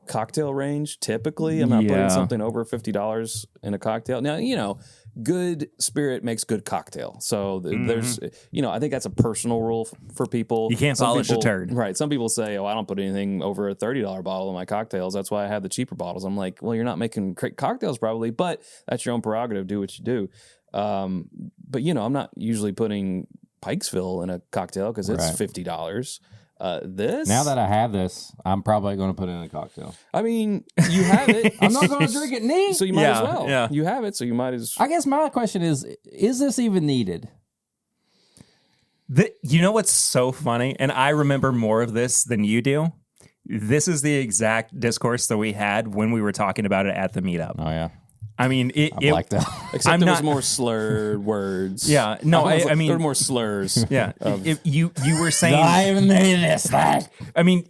cocktail range. Typically, I'm not putting something over $50 in a cocktail. Now, good spirit makes good cocktail. So there's, I think that's a personal rule for people. You can't polish a turd. Right. Some people say, I don't put anything over a $30 bottle in my cocktails. That's why I have the cheaper bottles. I'm like, well, you're not making great cocktails probably, but that's your own prerogative. Do what you do. But, I'm not usually putting Pikesville in a cocktail because it's $50. This now that I have this, I'm probably going to put it in a cocktail. I mean, you have it. I'm not going to drink it neat, so you might as well. Yeah. You have it, so you might as. I guess my question is this even needed? You know what's so funny, and I remember more of this than you do. This is the exact discourse that we had when we were talking about it at the meetup. Oh yeah. I mean, I like that. Except there was more slurred words. Yeah, no, I mean, there were more slurs. Yeah, if you were saying, I even made this thing. I mean,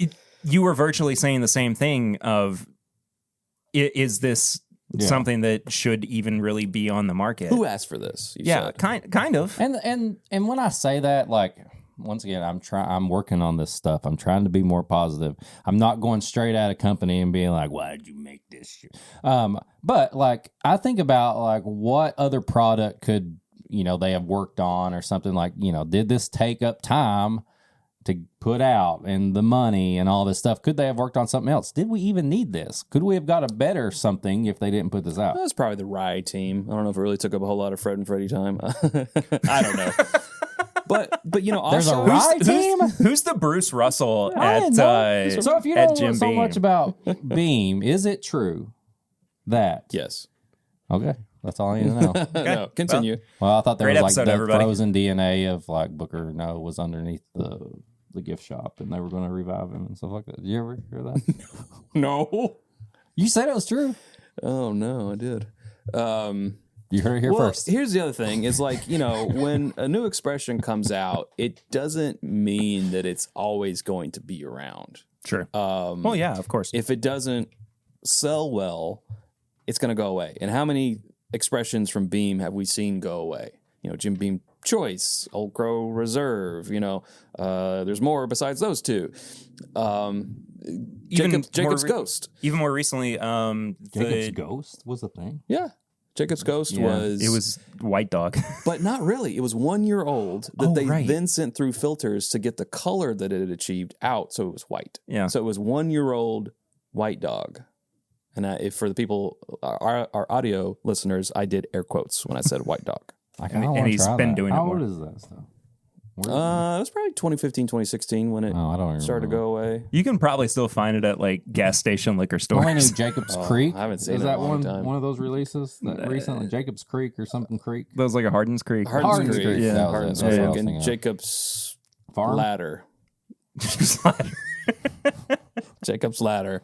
you were virtually saying the same thing. Of, is this something that should even really be on the market? Who asked for this? Kind of. And when I say that, like, once again, I'm working on this stuff. I'm trying to be more positive. I'm not going straight at a company and being like, why did you make this shit? But like, I think about like what other product could they have worked on or something like, did this take up time to put out and the money and all this stuff? Could they have worked on something else? Did we even need this? Could we have got a better something if they didn't put this out? That's probably the Rye team. I don't know if it really took up a whole lot of Fred and Freddie time. I don't know. But also, There's a Rye team? Who's the Bruce Russell I at didn't know. So if you at don't know Jim so Beam? much about Beam, is it true that? yes. Okay, that's all I need to know. No, continue. Well, I thought there Great was episode, the everybody. frozen DNA of like Booker was underneath the gift shop, and they were going to revive him and stuff like that. Did you ever hear that? No. You said it was true. Oh no, I did. You heard it here first. Here's the other thing: is like when a new expression comes out, it doesn't mean that it's always going to be around. Sure. Well, yeah, of course. If it doesn't sell well, it's going to go away. And how many expressions from Beam have we seen go away? Jim Beam Choice, Old Crow Reserve. There's more besides those two. Jacob's Ghost. Even more recently, Jacob's Ghost was a thing. Yeah. Jacob's Ghost it was White Dog. but not really. It was 1 year old that Oh, they right. then sent through filters to get the color that it had achieved out, so it was white. Yeah. So it was 1 year old White Dog. And if for the people, our audio listeners, I did air quotes when I said White Dog. And he's been doing it How more. old is that stuff? It was probably 2015, 2016 when it I don't remember. started to go away. You can probably still find it at like gas station liquor I knew stores. Jacob's Creek. I haven't seen Is it in that a long time. one of those releases that recently? Jacob's Creek or something Creek? That was like a Hardin's Creek. Hardin's Creek. Yeah, that was Hardin's it. That's what I Creek. was And thinking of. Jacob's Farm? Ladder. Jacob's Ladder.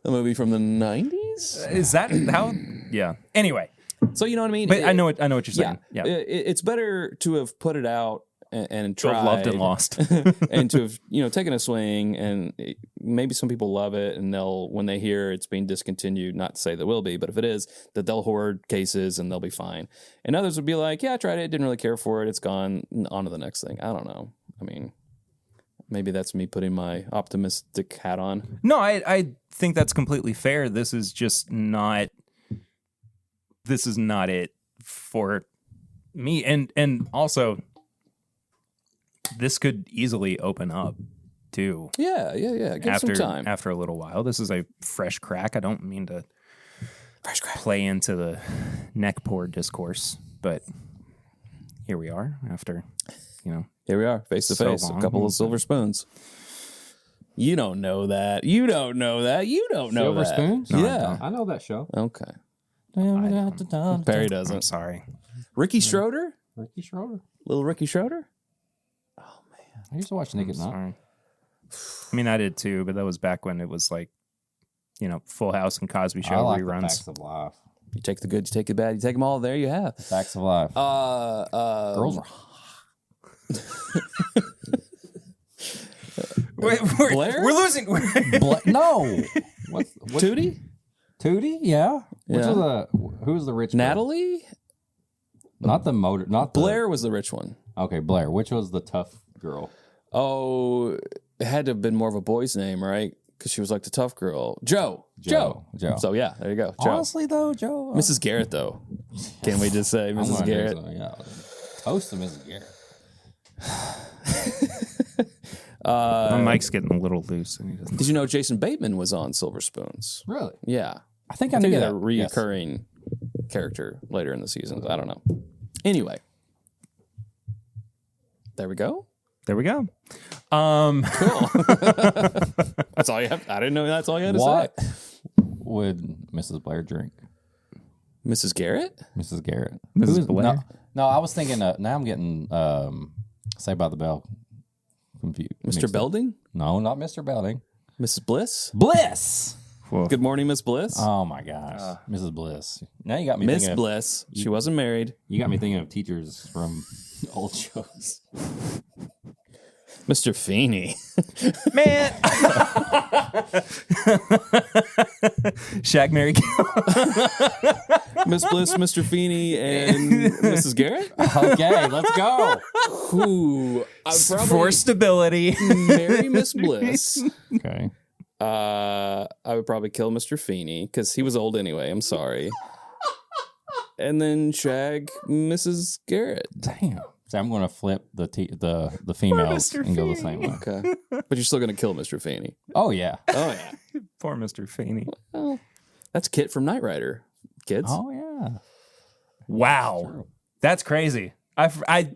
The movie from the 90s? Is that how? Yeah. Anyway, So you know what I mean? but I know what you're saying. Yeah. It's better to have put it out and To have tried. loved and lost. and to have taken a swing, and maybe some people love it, and they'll, when they hear it's being discontinued, not to say that will be, but if it is, that they'll hoard cases and they'll be fine. And others would be like, yeah, I tried it, didn't really care for it, it's gone, on to the next thing. I don't know. I mean, maybe that's me putting my optimistic hat on. No, I think that's completely fair. This is just not. This is not it for me, and also, this could easily open up too. Yeah. Give After some time. after a little while, this is a fresh crack. I don't mean to play into the neck pour discourse, but here we are after, Here we are, face to So face, a long. couple of silver spoons. You don't know that. You don't know that. You don't know Silver that. Spoons? No, I Yeah. don't. I know that show. Okay. Barry Barry I'm doesn't. sorry. Ricky Schroeder? Ricky Schroeder. Little Ricky Schroeder? I used to watch Nick at Night. Sorry. I mean, I did too, but that was back when it was like, Full House and Cosby Show I like the reruns. Facts of Life. You take the good, you take the bad, you take them all. There you have. Facts of Life. Girls are Blair? We're losing. no. What? Tootie? Tootie? Yeah. Which Yeah. was who was the rich girl? Natalie? Not the motor. Not the, Blair was the rich one. Okay, Blair. Which was the tough girl? Oh, it had to have been more of a boy's name, right? Because she was like the tough girl. Joe. Joe. So yeah, there you go. Joe. Honestly, though, Joe. Mrs. Garrett, though. Can we just say I'm Mrs. gonna do Garrett? something, yeah. Toast to Mrs. Garrett. My mic's getting a little loose. And he doesn't. Did you know Jason Bateman was on Silver Spoons? Really? Yeah. I think I I knew think he that. had a reoccurring character later in the seasons. I don't know. Anyway. There we go. There we go. Cool. That's all you have. I didn't know that's all you had to What say. would Mrs. Blair drink? Mrs. Garrett? Mrs. Garrett. Mrs. Who is- Blair? No, I was thinking. Now I'm getting Saved by the Bell confused. Mr. Belding? No, not Mr. Belding. Mrs. Bliss? Bliss. Whoa. Good morning, Miss Bliss. Oh my gosh, Mrs. Bliss. Now you got me Miss thinking. Bliss. She wasn't married. You got me thinking of teachers from old shows. Mr. Feeney. Man. Shaq, Mary, Kill. Miss Bliss, Mr. Feeney, and Mrs. Garrett? Okay, let's go. Who I would probably For stability. marry Miss Bliss. Okay. I would probably kill Mr. Feeney because he was old anyway. I'm sorry. and then shag Mrs. Garrett. Damn. So I'm going to flip the females Mr. and go the Feeney. same way. Okay. But you're still going to kill Mr. Feeney. Oh, yeah. Oh, yeah. Poor Mr. Feeney. Well, that's Kit from Knight Rider, kids. Oh, yeah. Wow. That's crazy. I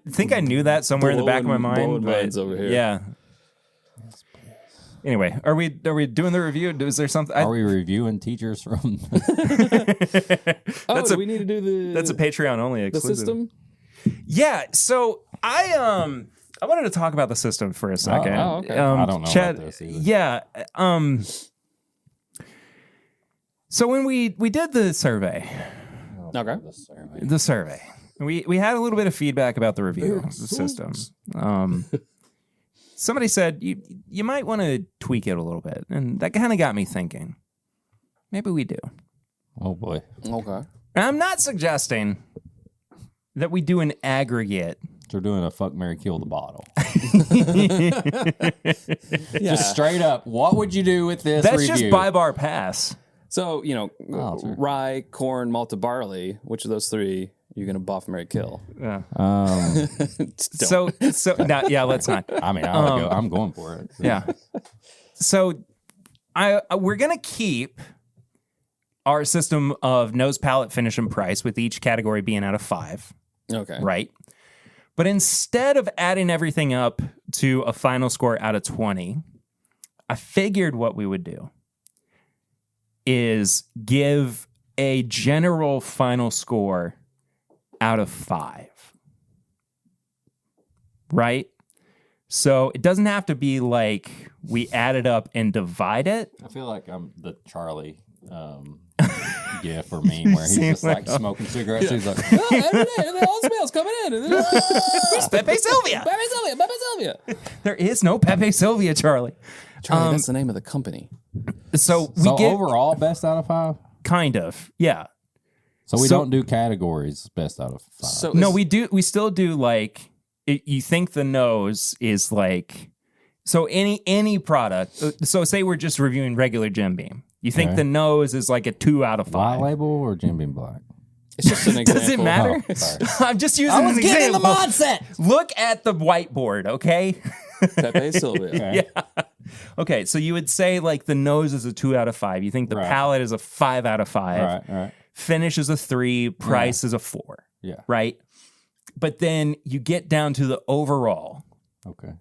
think I knew that somewhere in the back of my mind. Blowing minds over here. Yeah. Anyway, are we doing the review? Is there something? Are we reviewing teachers from... Do we need to do the... That's a Patreon only the exclusive. system? Yeah. So I wanted to talk about the system for a second. Oh, okay. I don't know Chad, about this either. Yeah. So when we did the survey, Okay. we had a little bit of feedback about the review of the system. Somebody said you might want to tweak it a little bit, and that kind of got me thinking. Maybe we do. Oh, boy. Okay. And I'm not suggesting that we do an aggregate. They're doing a fuck, marry, kill the bottle. Yeah. Just straight up, what would you do with this That's review? just buy bar pass. So, true. rye, corn, malted barley, which of those three you're going to buff, marry, kill? Yeah. Don't. So no, yeah, let's not. I mean, I'm going for it. Yeah. So we're gonna keep our system of nose, palate, finish, and price with each category being out of 5, Okay. right? But instead of adding everything up to a final score out of 20, I figured what we would do is give a general final score out of 5. Right? So it doesn't have to be like we add it up and divide it. I feel like I'm the Charlie gif or meme where he's just like smoking cigarettes. He's like, Oh, every day, all the smells coming in. It's Pepe Sylvia. Pepe Sylvia. There is no Pepe Sylvia, Charlie. Charlie, that's the name of the company. So we so get overall, best out of 5? kind of, yeah. So we So- don't do categories best out of 5. So No, is- we do. We still do like you think the nose is like so any product. So say we're just reviewing regular Jim Beam. You think Okay. the nose is like a 2 out of 5. Black label or Jim Beam Black? It's just an example. Does it matter? Oh, sorry. I'm just using an example. mindset. Look at the whiteboard, okay? Pepe Sylvia. Yeah. Okay, so you would say like the nose is a 2 out of 5. You think the Right. palate is a 5 out of 5. Right. Finish is a 3. Price is a 4. Yeah. Right? But then you get down to the overall. Okay.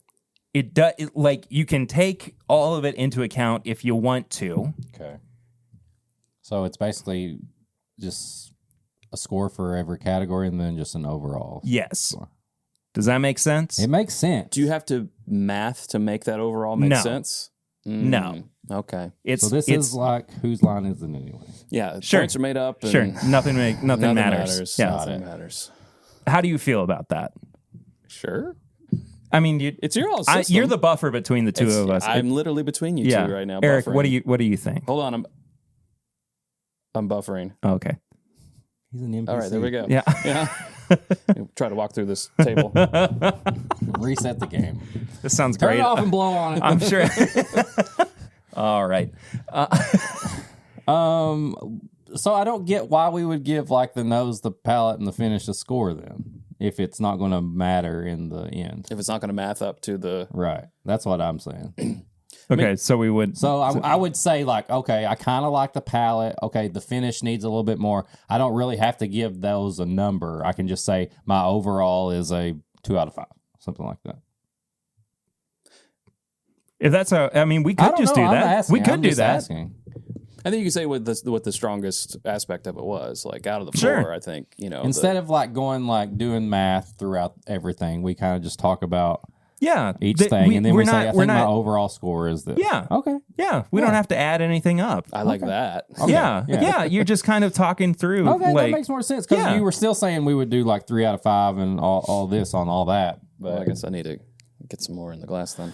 Like you can take all of it into account if you want to. Okay. So it's basically just a score for every category and then just an overall. Yes. score. Does that make sense? It makes sense. Do you have to math to make that overall make No. sense? No. Okay. It's So this it's, is like, whose line is it anyway? Yeah. Sure. Points are made up. And sure. Nothing matters. Yeah. Nothing matters. How do you feel about that? Sure. I mean, It's your own system. you're the buffer between the two of us. I'm literally between you yeah. two right now. Eric, buffering. what do you think? Hold on. I'm buffering. Oh, okay. He's an NPC. All right. There we go. Yeah. Yeah. Try to walk through this table. Reset the game. This sounds Turn great. it off and blow on it. I'm sure. All right. So I don't get why we would give like the nose, the palate, and the finish a score then, if it's not going to matter in the end. If it's not going to math up to the... Right. That's what I'm saying. Okay, so we would. So I would say like, okay, I kind of like the palate. Okay, the finish needs a little bit more. I don't really have to give those a number. I can just say my overall is a 2 out of 5, something like that. If that's I mean, we I could don't just know. do I'm that. asking. We could I'm do just that. asking. I think you could say what the strongest aspect of it was. Like out of the Sure. 4, I think, Instead of like going like doing math throughout everything, we kind of just talk about Yeah. each thing, and then we're we say, I not, think my overall score is this. Yeah. Okay. Yeah. We don't have to add anything up. I like that. Yeah. Yeah. Yeah. You're just kind of talking through. Okay, like, that makes more sense because Yeah. you were still saying we would do like 3 out of 5 and all this on all that. Well, I guess I need to get some more in the glass then.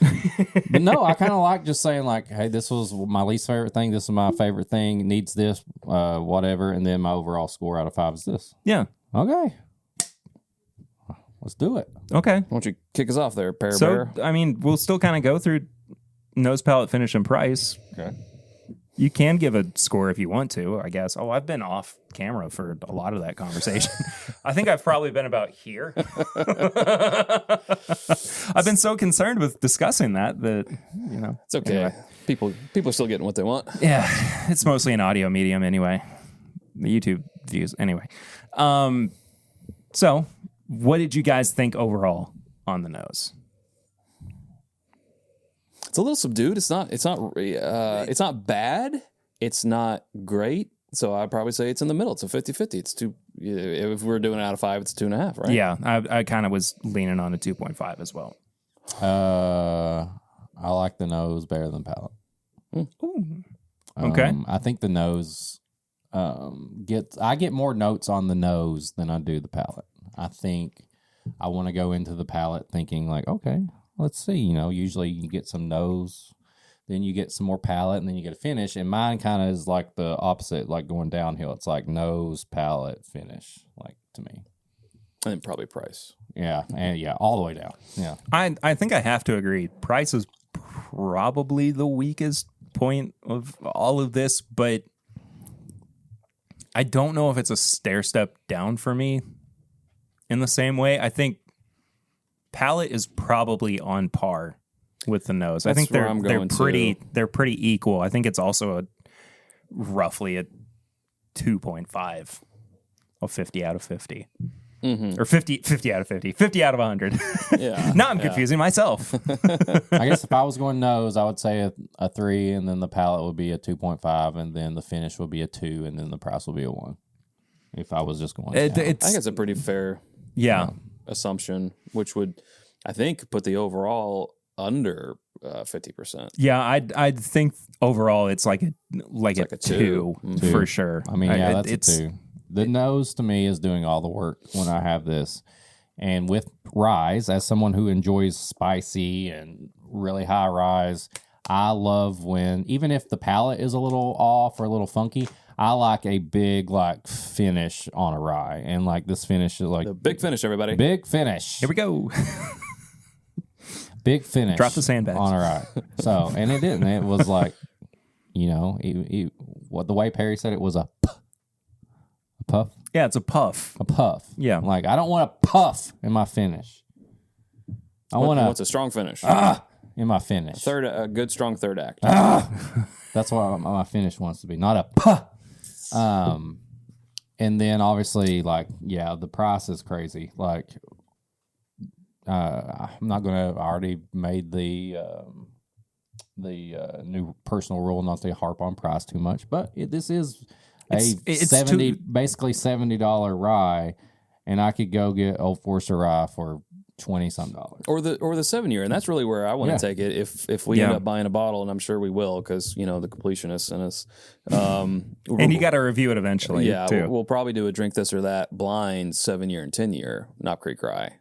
But no, I kind of like just saying like, hey, this was my least favorite thing. This is my favorite thing. It needs this, whatever, and then my overall score out of 5 is this. Yeah. Okay, let's do it. Okay. Why don't you kick us off there, Pear So, Bear? I mean, we'll still kind of go through nose, palate, finish, and price. Okay. You can give a score if you want to, I guess. Oh, I've been off camera for a lot of that conversation. I think I've probably been about here. I've been so concerned with discussing that, It's okay. Anyway. People are still getting what they want. Yeah, it's mostly an audio medium anyway. The YouTube views anyway. So, what did you guys think overall on the nose? It's a little subdued. It's not bad. It's not great. So I'd probably say it's in the middle. It's a 50-50. It's two. If we're doing it out of 5, it's 2.5, right? Yeah, I kind of was leaning on a 2.5 as well. I like the nose better than palate. Ooh. Okay. I think the nose I get more notes on the nose than I do the palate. I think I want to go into the palate thinking like, okay, let's see. Usually you get some nose, then you get some more palate, and then you get a finish. And mine kind of is like the opposite, like going downhill. It's like nose, palate, finish, like to me. And probably price. Yeah, and all the way down. Yeah, I think I have to agree. Price is probably the weakest point of all of this, but I don't know if it's a stair step down for me in the same way. I think palate is probably on par with the nose. That's I think where I'm going they're pretty equal. I think it's also roughly a 2.5 of 50 out of 50. Or 50 out of 50. 50 out of 100. Yeah. Now I'm confusing myself. I guess if I was going nose, I would say a 3, and then the palate would be a 2.5, and then the finish would be a 2, and then the price will be a 1. If I was just going down. I think it's a pretty fair assumption, which would, I think, put the overall under 50%. Yeah, I'd think overall it's like a 2 for sure. I mean, that's a 2. The nose to me is doing all the work when I have this. And with ryes, as someone who enjoys spicy and really high ryes, I love when, even if the palate is a little off or a little funky, I like a big finish on a rye. And this finish is the big finish, everybody. Big finish. Here we go. Big finish. Drop the sandbags. On a rye. So, and it didn't. It was what the way Perry said it was a puff? Yeah, it's a puff. A puff. Yeah. I don't want a puff in my finish. What's a strong finish? In my finish. A good strong third act. That's what my finish wants to be, not a puff. And then obviously the price is crazy. I'm not gonna. I already made the new personal rule not to harp on price too much, but this is it's basically $70 rye, and I could go get Old Forester rye for $20-some. Or the 7-year, and that's really where I want to take it. If we end up buying a bottle, and I'm sure we will, because the completionists in us. And you got to review it eventually. Yeah, too. We'll probably do a drink this or that blind 7-year and 10-year Knob Creek rye.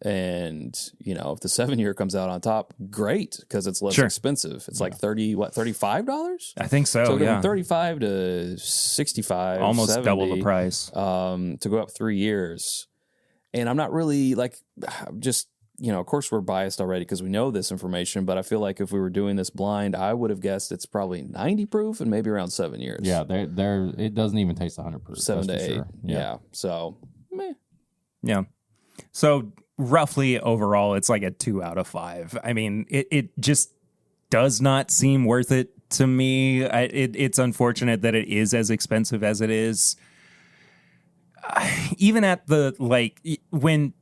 And if the 7-year comes out on top, great, because it's less expensive. It's like $35? I think so. So yeah, 35 to 65, almost 70, double the price. To go up 3 years. And I'm not really of course we're biased already because we know this information, but I feel like if we were doing this blind, I would have guessed it's probably 90 proof and maybe around 7 years. Yeah, it doesn't even taste 100 proof. 7 to 8. Sure. Yeah. So, meh. Yeah. So roughly overall, it's like a 2 out of 5. I mean, it just does not seem worth it to me. It's unfortunate that it is as expensive as it is. Even at when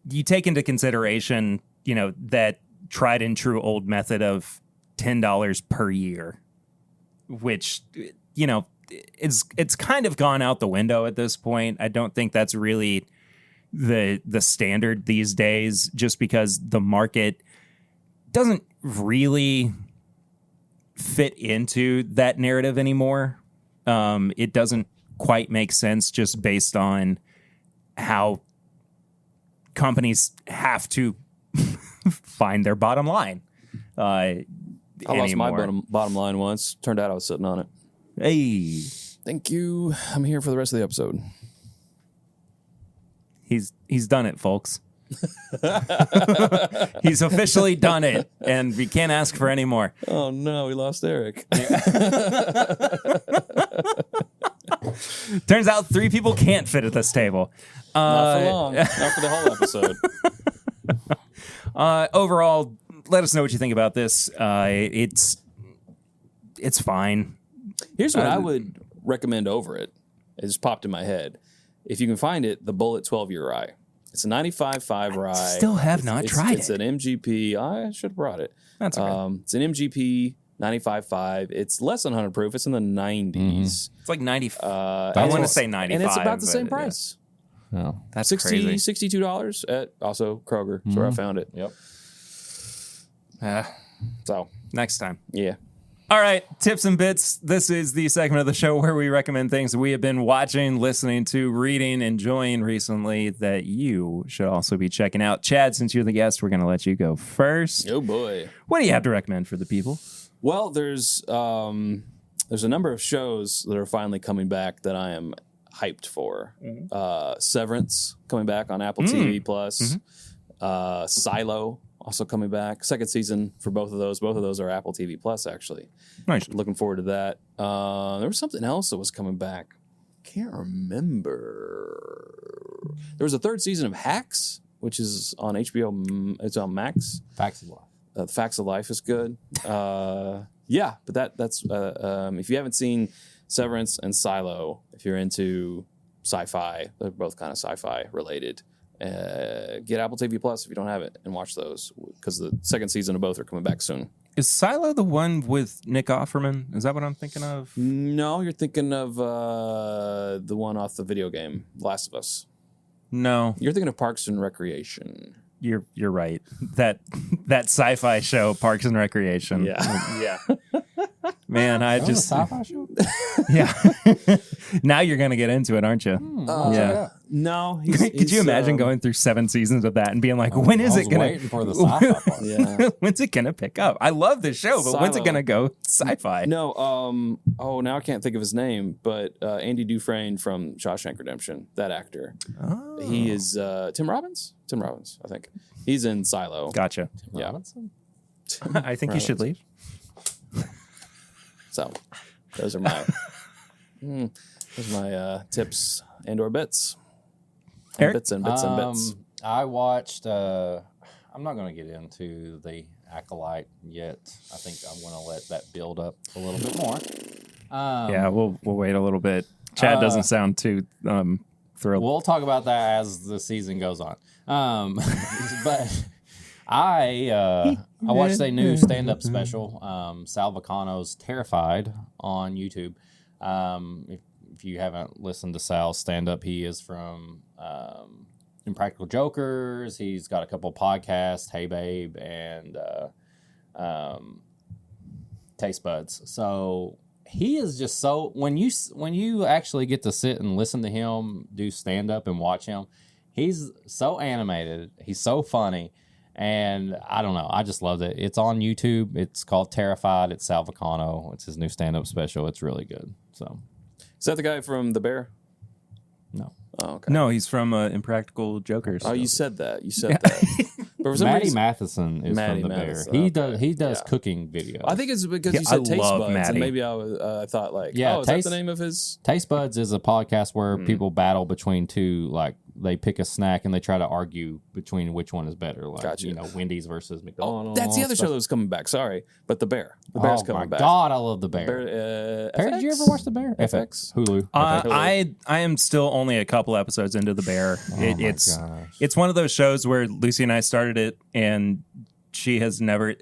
you take into consideration, that tried and true old method of $10 per year, which, it's kind of gone out the window at this point. I don't think that's really the standard these days, just because the market doesn't really fit into that narrative anymore. It doesn't quite make sense just based on how companies have to find their bottom line. I lost my bottom line once. Turned out I was sitting on it. Hey. Thank you. I'm here for the rest of the episode. He's done it, folks. He's officially done it, and we can't ask for any more. Oh no, we lost Eric. Turns out 3 people can't fit at this table. Not for long. Not for the whole episode. Overall, let us know what you think about this. It's fine. Here's what I would recommend over it. It just popped in my head. If you can find it, the Bullet 12-year rye. It's a 95.5 rye. Still have not tried It's an MGP. I should have brought it. That's okay. It's an MGP 95.5. It's less than 100 proof. It's in the 90s. It's like 90. I want to say 95. And it's about the same price. Yeah. That's crazy. $62 at also Kroger. That's where I found it. Yep. So, Next time. yeah. All right, tips and bits. This is the segment of the show where we recommend things we have been watching, listening to, reading, enjoying recently that you should also be checking out. Chad, since you're the guest, we're going to let you go first. Oh, boy. What do you have to recommend for the people? Well, there's a number of shows that are finally coming back that I am hyped for. Severance coming back on Apple TV Plus. Silo also coming back. Second season for both of those. Both of those are Apple TV Plus, actually. Nice. Looking forward to that. There was something else that was coming back. Can't remember. There was a third season of Hacks, which is on HBO. It's on Max. Facts of life. The Facts of Life is good. Yeah, but that's if you haven't seen Severance and Silo, if you're into sci-fi, they're both kind of sci-fi related. Get Apple TV Plus if you don't have it and watch those because the second season of both are coming back soon. Is Silo the one with Nick Offerman? Is that what I'm thinking of? No, you're thinking of the one off the video game, Last of Us. No, You're thinking of Parks and Recreation. you're right. That sci-fi show, Parks and Recreation. Yeah. Man, I That was just a sci-fi show? yeah. Now you're gonna get into it, aren't you? Yeah. No. Could you imagine going through 7 seasons of that and being like, when is I it was gonna? waiting for the sci-fi part. Yeah. When's it gonna pick up? I love this show, but when's it Silo. gonna go sci-fi? No, now I can't think of his name, but Andy Dufresne from Shawshank Redemption, that actor. Oh. He is Tim Robbins? Tim Robbins, I think. He's in Silo. Gotcha. Yeah. Robinson? I think you should leave. So those are my tips and or bits. Eric? Bits and bits and bits. I watched. I'm not going to get into the Acolyte yet. I think I'm going to let that build up a little bit more. Yeah, we'll wait a little bit. Chad doesn't sound too thrilled. We'll talk about that as the season goes on. But I watched a new stand-up special, Sal Vacano's Terrified, on YouTube. If you haven't listened to Sal's stand-up, he is from Impractical Jokers. He's got a couple podcasts, Hey Babe, and Taste Buds. So he is just so when you actually get to sit and listen to him do stand-up and watch him, he's so animated. He's so funny. And I don't know. I just loved it. It's on YouTube. It's called Terrified. It's Sal Vacano. It's his new stand-up special. It's really good. So, Is that the guy from The Bear? no. Oh, okay. No, he's from Impractical Jokers. Oh, you said that. But for some Maddie reason, Matheson is Maddie from The Matheson, Bear. He does Yeah. cooking videos. I think it's because Yeah, you said I Taste love Buds, Maddie. and maybe I thought like, Yeah, is that Taste- the name of his? Taste Buds is a podcast where people battle between two, like they pick a snack and they try to argue between which one is better. Like, Gotcha. Wendy's versus Oh, McDonald's. that's the other show that was coming back. Sorry, but The Bear. The Bear's Oh coming my back. God, I love The Bear. Bear, Did you ever watch The Bear? FX? Hulu. I am still only a couple episodes into The Bear. It's one of those shows where Lucy and I started it, and she has never.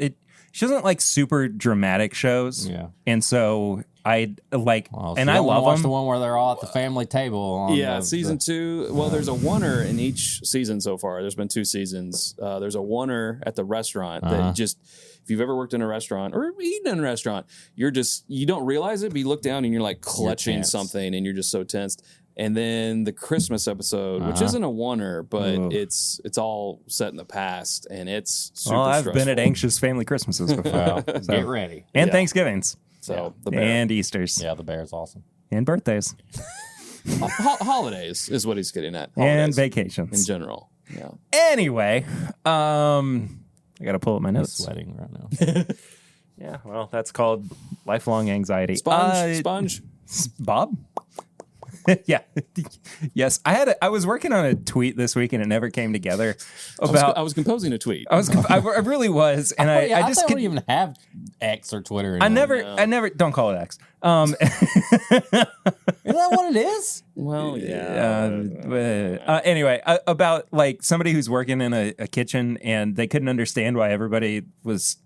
She doesn't like super dramatic shows, Yeah. and so I like, Well, and so I you don't wanna love watch them. the one where they're all at the family table. On Yeah, the, season 2. Well, there's a oneer in each season so far. There's been 2 seasons. There's a oneer at the restaurant that just, if you've ever worked in a restaurant or eaten in a restaurant, you don't realize it, but you look down and you're like clutching tense. something and you're just so tensed. And then the Christmas episode, which isn't a oneer, but Ugh. it's all set in the past and it's super Well, I've stressful. been at anxious family Christmases before, Well, So- get ready. and Yeah. Thanksgivings, So The Bear. and Easters, Yeah, The Bear's awesome. and birthdays, Holidays is what he's getting at. and Holidays in vacations. general. Yeah. Anyway, I got to pull up my I'm notes. sweating right now. Yeah, well, that's called lifelong anxiety. Sponge. Bob? Yeah. Yes. I was working on a tweet this week and it never came together about I was composing a tweet. I really was, and I just don't couldn't even have X or Twitter. I never don't call it X. Isn't that what it is? Well, yeah. Anyway, about like somebody who's working in a kitchen and they couldn't understand why everybody was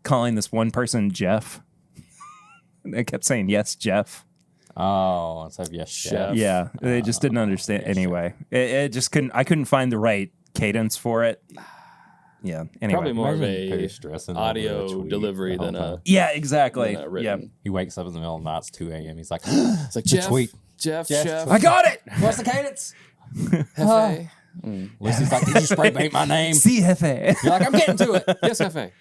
calling this one person Jeff. They kept saying, yes, Jeff. Oh, instead of yes, chef. Yeah, they just didn't understand. Anyway, it just couldn't. I couldn't find the right cadence for it. Yeah. Anyway, Probably more of Imagine Perry a stressing over a audio tweet delivery the whole than a. time. yeah, exactly. than a written. Yeah, He wakes up in the middle of the night. It's 2 a.m. He's like, It's like The Jeff, tweet. Jeff, Jeff. Chef, I got it. what's the cadence? Hefe. Lucy's like, did you spray paint my name? See, Hefe. You're like, I'm getting to it. Yes, Hefe.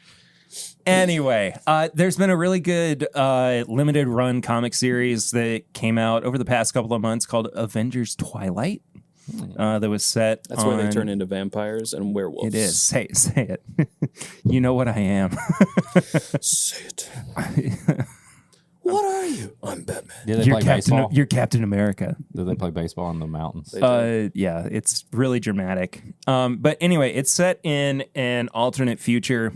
Anyway, there's been a really good limited run comic series that came out over the past couple of months called Avengers Twilight. That was set. That's where they turn into vampires and werewolves. It is. Say it. You know what I am. Say it. What are you? I'm Batman. Did they play baseball? You're Captain America. Did they play baseball in the mountains? Yeah, it's really dramatic. But anyway, it's set in an alternate future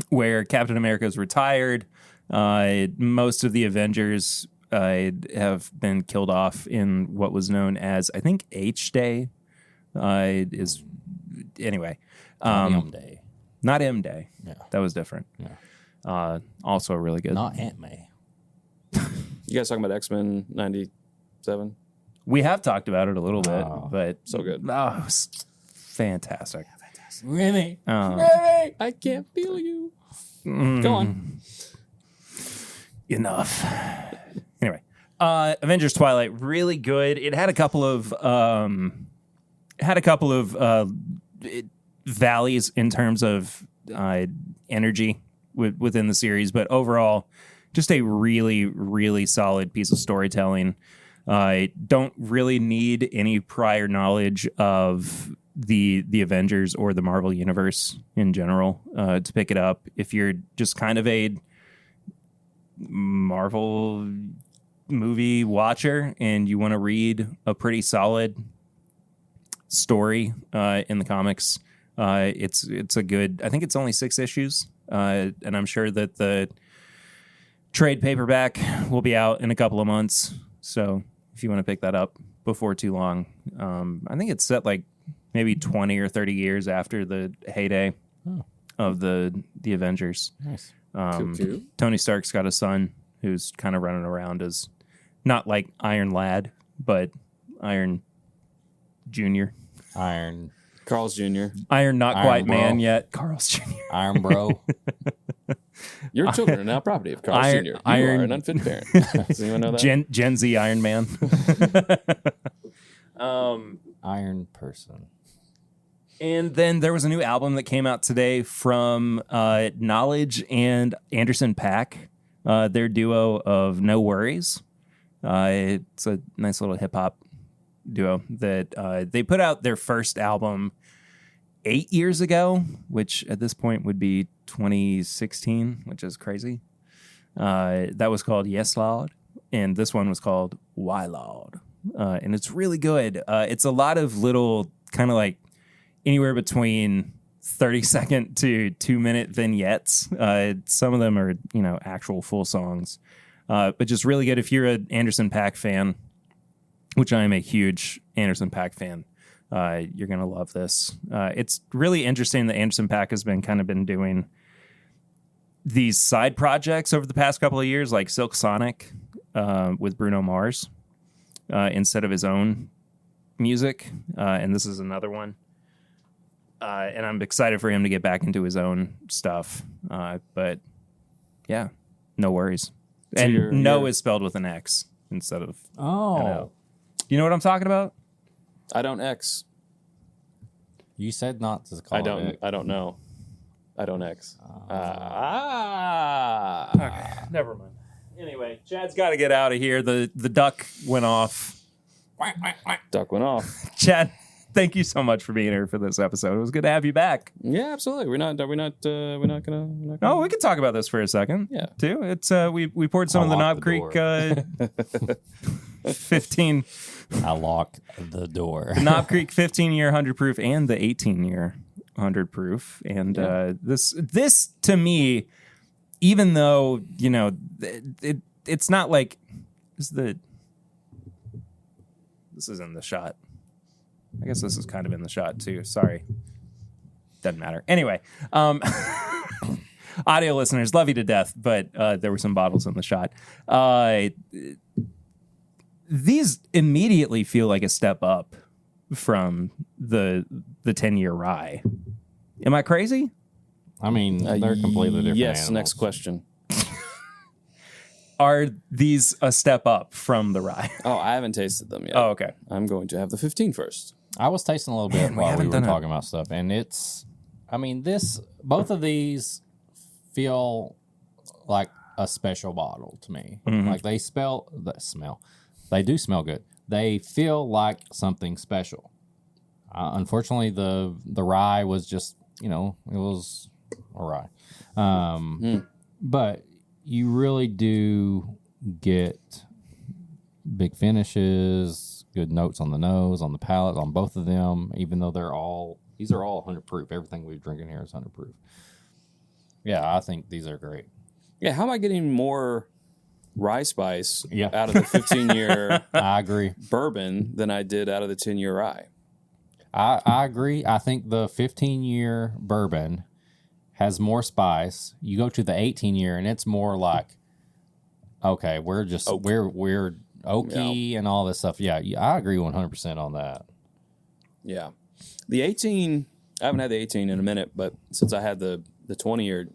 where Captain America is retired. Most of the Avengers have been killed off in what was known as, I think, H-Day. Anyway, M Day. not M-Day. Yeah. That was different. Yeah. Also really good. Not Aunt May. You guys talking about X-Men 97? We have talked about it a little bit, but So good. oh, it was fantastic. Remy. Remy! I can't feel you. Go on. Enough. Anyway, Avengers Twilight, really good. It had a couple of valleys in terms of energy within the series, but overall, just a really, really solid piece of storytelling. I don't really need any prior knowledge of the Avengers or the Marvel Universe in general to pick it up. If you're just kind of a Marvel movie watcher and you want to read a pretty solid story in the comics, it's a good. I think it's only 6 issues, and I'm sure that the trade paperback will be out in a couple of months. So if you want to pick that up before too long, I think it's set like maybe 20 or 30 years after the heyday of the Avengers. Nice. Cool. Tony Stark's got a son who's kind of running around as not like Iron Lad, but Iron Junior. Iron Carl's Jr. Iron not Iron quite Bro. man yet. Carl's Jr. Iron Bro. Your children are now property of Carl's Iron- Jr. You Iron- are an unfit parent. Does anyone know that? Gen Z Iron Man. Iron person. And then there was a new album that came out today from Knowledge and Anderson .Paak, their duo of No Worries. It's a nice little hip hop duo that they put out their first album 8 years ago, which at this point would be 2016, which is crazy. That was called Yes Lord, and this one was called Why Lord. And it's really good. It's a lot of little kind of like anywhere between 30-second to 2-minute vignettes. Some of them are, actual full songs. But just really good. If you're an Anderson .Paak fan, which I am a huge Anderson .Paak fan, you're going to love this. It's really interesting that Anderson .Paak has been doing these side projects over the past couple of years, like Silk Sonic with Bruno Mars, instead of his own music. And this is another one. And I'm excited for him to get back into his own stuff. But yeah, no worries. So And you're- no you're- is spelled with an X instead of Oh. an O. You know what I'm talking about? I don't X. You said not to call I it don't. X. I don't know. I don't X. Okay, never mind. Anyway, Chad's got to get out of here. The duck went off. Duck went off. Chad, Thank you so much for being here for this episode. It was good to have you back. Yeah, absolutely. We're not gonna. Oh, we can talk about this for a second. Yeah. Too. It's we poured some of the Knob Creek 15. I locked the door. The Knob Creek 15-year 100 proof and the 18-year 100 proof, and this to me, even though it's not like this is in the shot. I guess this is kind of in the shot too. Sorry, doesn't matter. Anyway, audio listeners, love you to death, but there were some bottles in the shot. These immediately feel like a step up from the 10-year rye. Am I crazy? I mean, they're completely different. Yes. animals. Next question. Are these a step up from the rye? Oh, I haven't tasted them yet. Oh, okay. I'm going to have the 15 first. I was tasting a little bit while we haven't were done talking about stuff, and both of these feel like a special bottle to me. Like they they do smell good. They feel like something special. Unfortunately, the rye was just, it was a rye. But you really do get big finishes, good notes on the nose, on the palate, on both of them, even though these are all 100 proof. Everything we're drinking here is 100 proof. Yeah, I think these are great. Yeah, how am I getting more rye spice Yeah. out of the 15-year I agree. bourbon than I did out of the 10-year rye? I agree. I think the 15-year bourbon has more spice. You go to the 18-year, and it's more like, okay, we're just we're oaky and all this stuff. Yeah, I agree 100% on that. Yeah. The 18, I haven't had the 18 in a minute, but since I had the 20-year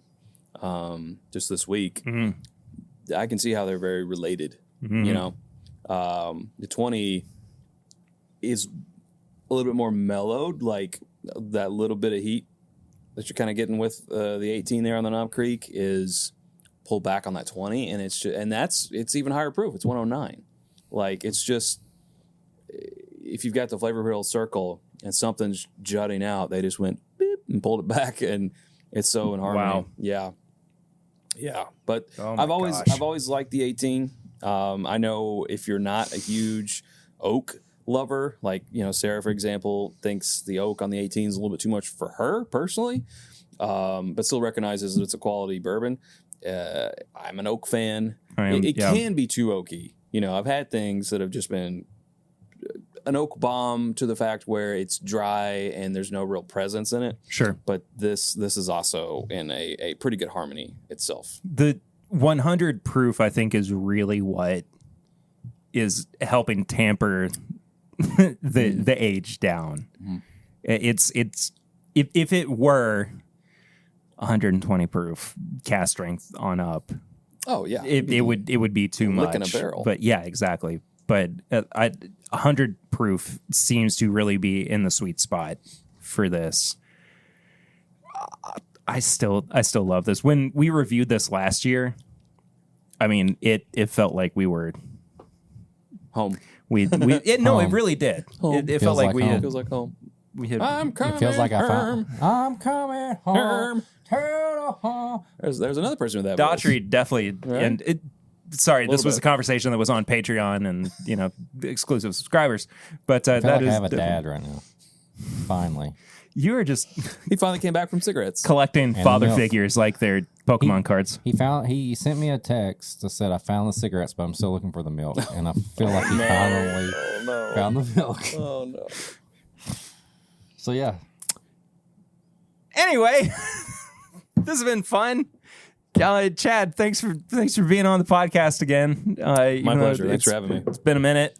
just this week, I can see how they're very related. The 20 is a little bit more mellowed, like that little bit of heat that you're kind of getting with the 18 there on the Knob Creek is pulled back on that 20, and it's even higher proof. It's 109. Like, it's just, if you've got the flavor wheel circle and something's jutting out, they just went beep and pulled it back, and it's so in harmony. Wow. Yeah. But Oh I've my gosh. always liked the 18. I know if you're not a huge oak lover, like, Sarah, for example, thinks the oak on the 18 is a little bit too much for her personally, but still recognizes that it's a quality bourbon. I'm an oak fan. It can be too oaky. I've had things that have just been an oak bomb to the fact where it's dry and there's no real presence in it. Sure. But this is also in a pretty good harmony itself. The 100 proof, I think, is really what is helping tamper the age down. It's if it were 120 proof cast strength on up, Oh yeah, it would be too much. Licking a barrel. But yeah, exactly. But 100 proof seems to really be in the sweet spot for this. I still love this. When we reviewed this last year, I mean, it felt like we were home. it really did. It felt like we home. had, Feels like home. we had I'm coming. It feels like home. I'm coming home. There's another person with that. Daughtry definitely, Right? and this was a conversation that was on Patreon and exclusive subscribers. But I feel that like is I have a dad right now. Finally, you are just He finally came back from cigarettes. collecting father milk. figures like they're Pokemon cards. he sent me a text that said I found the cigarettes, but I'm still looking for the milk, and I feel like he finally found the milk. Oh no. So yeah, Anyway, this has been fun. Chad, thanks for being on the podcast again. My pleasure. Thanks for having me. It's been a minute.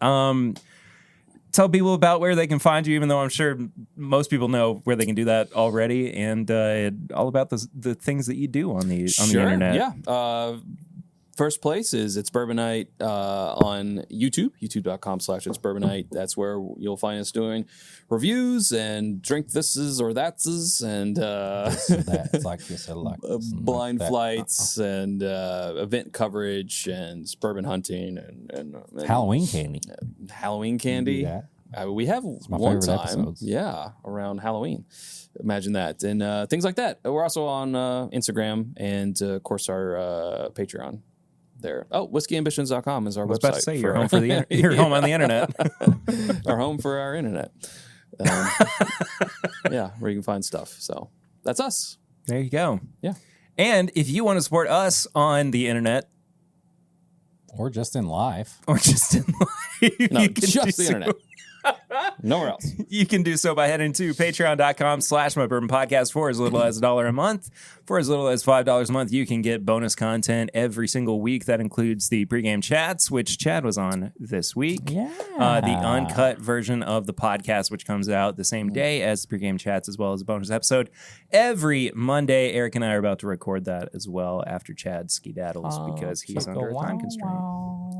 Tell people about where they can find you, even though I'm sure most people know where they can do that already, and all about the things that you do on the internet. Yeah. First place is It's Bourbon Night on YouTube, youtube.com/It's Bourbon Night. That's where you'll find us doing reviews and drink thises or thatses and that's like this, like this, and blind like that. flights and event coverage and bourbon hunting and Halloween candy. Halloween candy. Do that. We have my one favorite time, episodes. yeah, around Halloween. Imagine that, and things like that. We're also on Instagram and, of course, our Patreon. There. Oh, whiskeyambitions.com is our website. I was about to say, you're home for the you're home on the internet. Our home for our internet. Yeah, where you can find stuff. So that's us. There you go. Yeah. And if you want to support us on the internet Or just in life. or just in life, No, you can just do the so- internet. Nowhere else. You can do so by heading to patreon.com/mybourbonpodcast for as little as $1 a month. For as little as $5 a month, you can get bonus content every single week. That includes the pregame chats, which Chad was on this week. Yeah. The uncut version of the podcast, which comes out the same day as the pregame chats, as well as a bonus episode every Monday. Eric and I are about to record that as well after Chad skedaddles because he's under a time constraint.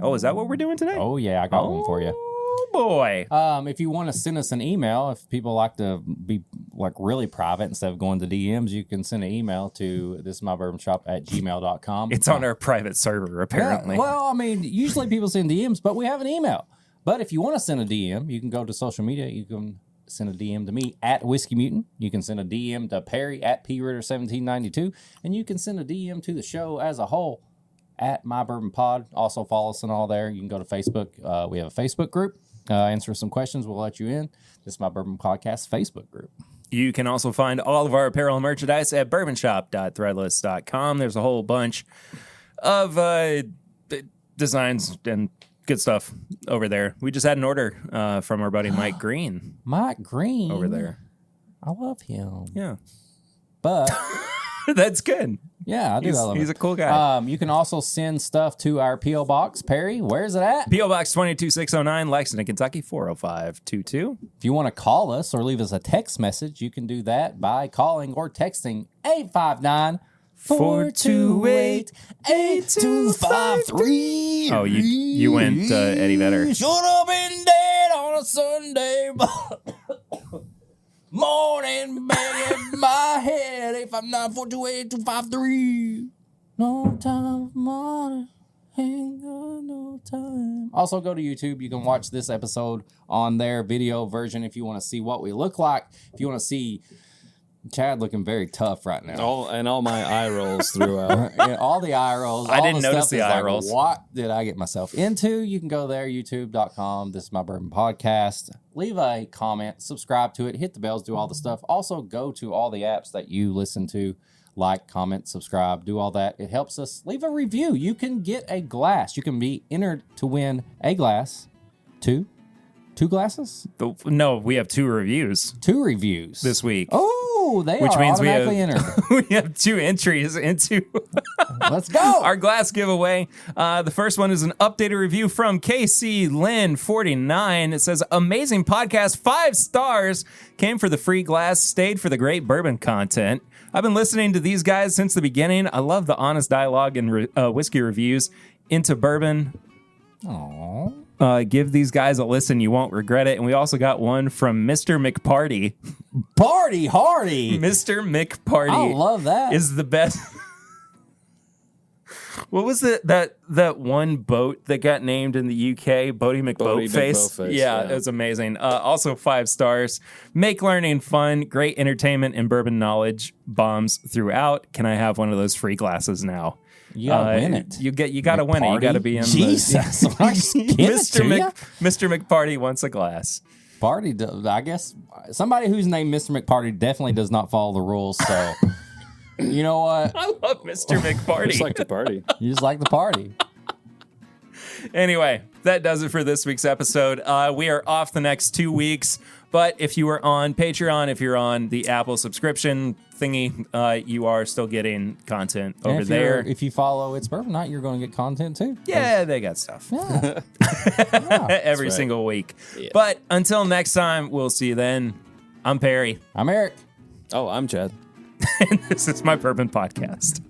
Oh, is that what we're doing today? Oh, yeah, I got one for you. Oh, boy. If you want to send us an email, if people like to be like really private instead of going to DMs, you can send an email to thisismybourbonshop@gmail.com. It's on our private server, apparently. Yeah, well, I mean, usually people send DMs, but we have an email. But if you want to send a DM, you can go to social media. You can send a DM to me at Whiskey Mutant. You can send a DM to Perry at PRitter1792. And you can send a DM to the show as a whole at My Bourbon Pod. Also follow us and all there. You can go to Facebook. We have a Facebook group. Answer some questions. We'll let you in. This is My Bourbon Podcast Facebook group. You can also find all of our apparel and merchandise at bourbonshop.threadless.com. There's a whole bunch of designs and good stuff over there. We just had an order from our buddy Mike Green Mike Green. over there. I love him. Yeah. But, That's good. yeah, I do. I love He's him. a cool guy. You can also send stuff to our P.O. Box. Perry, where's it at? P.O. Box 22609, Lexington, Kentucky, 40522. If you want to call us or leave us a text message, you can do that by calling or texting 859-428-8253. Oh, you went Eddie Vedder. Should have been dead on a Sunday morning, banging my head. 859-428-8253. No time for money. Ain't got no time. Also, go to YouTube. You can watch this episode on their video version if you want to see what we look like. If you want to see Chad looking very tough right now. All my eye rolls throughout. Yeah, all the eye rolls. I all didn't notice stuff the is eye like, rolls. What did I get myself into? You can go there, youtube.com. This is My Bourbon Podcast. Leave a comment, subscribe to it, hit the bells, do all the stuff. Also, go to all the apps that you listen to. Like, comment, subscribe, do all that. It helps us. Leave a review. You can get a glass. You can be entered to win a glass. Two glasses? No, we have 2 reviews 2 reviews. this week. Oh, they Which are means we automatically have, entered. we have 2 entries into Let's go. our glass giveaway. The first one is an updated review from KC Lynn 49. It says, amazing podcast, 5 stars. Came for the free glass, stayed for the great bourbon content. I've been listening to these guys since the beginning. I love the honest dialogue and whiskey reviews. Into bourbon. Aww. Give these guys a listen. You won't regret it. And we also got one from Mr. McParty. Party hardy. Mr. McParty I love that. is the best. What was it that one boat that got named in the UK? Bodie McBoatface. McBoatface, Yeah, yeah. it was amazing. Also 5 stars. Make learning fun. Great entertainment and bourbon knowledge. Bombs throughout. Can I have one of those free glasses now? You gotta win it. You gotta win it. You gotta be in Jesus. I just give it to ya. Mr. McParty wants a glass. Party, I guess somebody who's named Mr. McParty definitely does not follow the rules. So, you know what? I love Mr. McParty. Just like to party. You just like the party. Anyway, that does it for this week's episode. We are off the next 2 weeks, but if you are on Patreon, if you're on the Apple subscription thingy, you are still getting content And over if there. if you follow It's Bourbon Night, you're going to get content too. Yeah, they got stuff Yeah. every right. single week. Yeah. But until next time, we'll see you then. I'm Perry, I'm Eric. Oh, I'm Chad. and this is My Bourbon Podcast.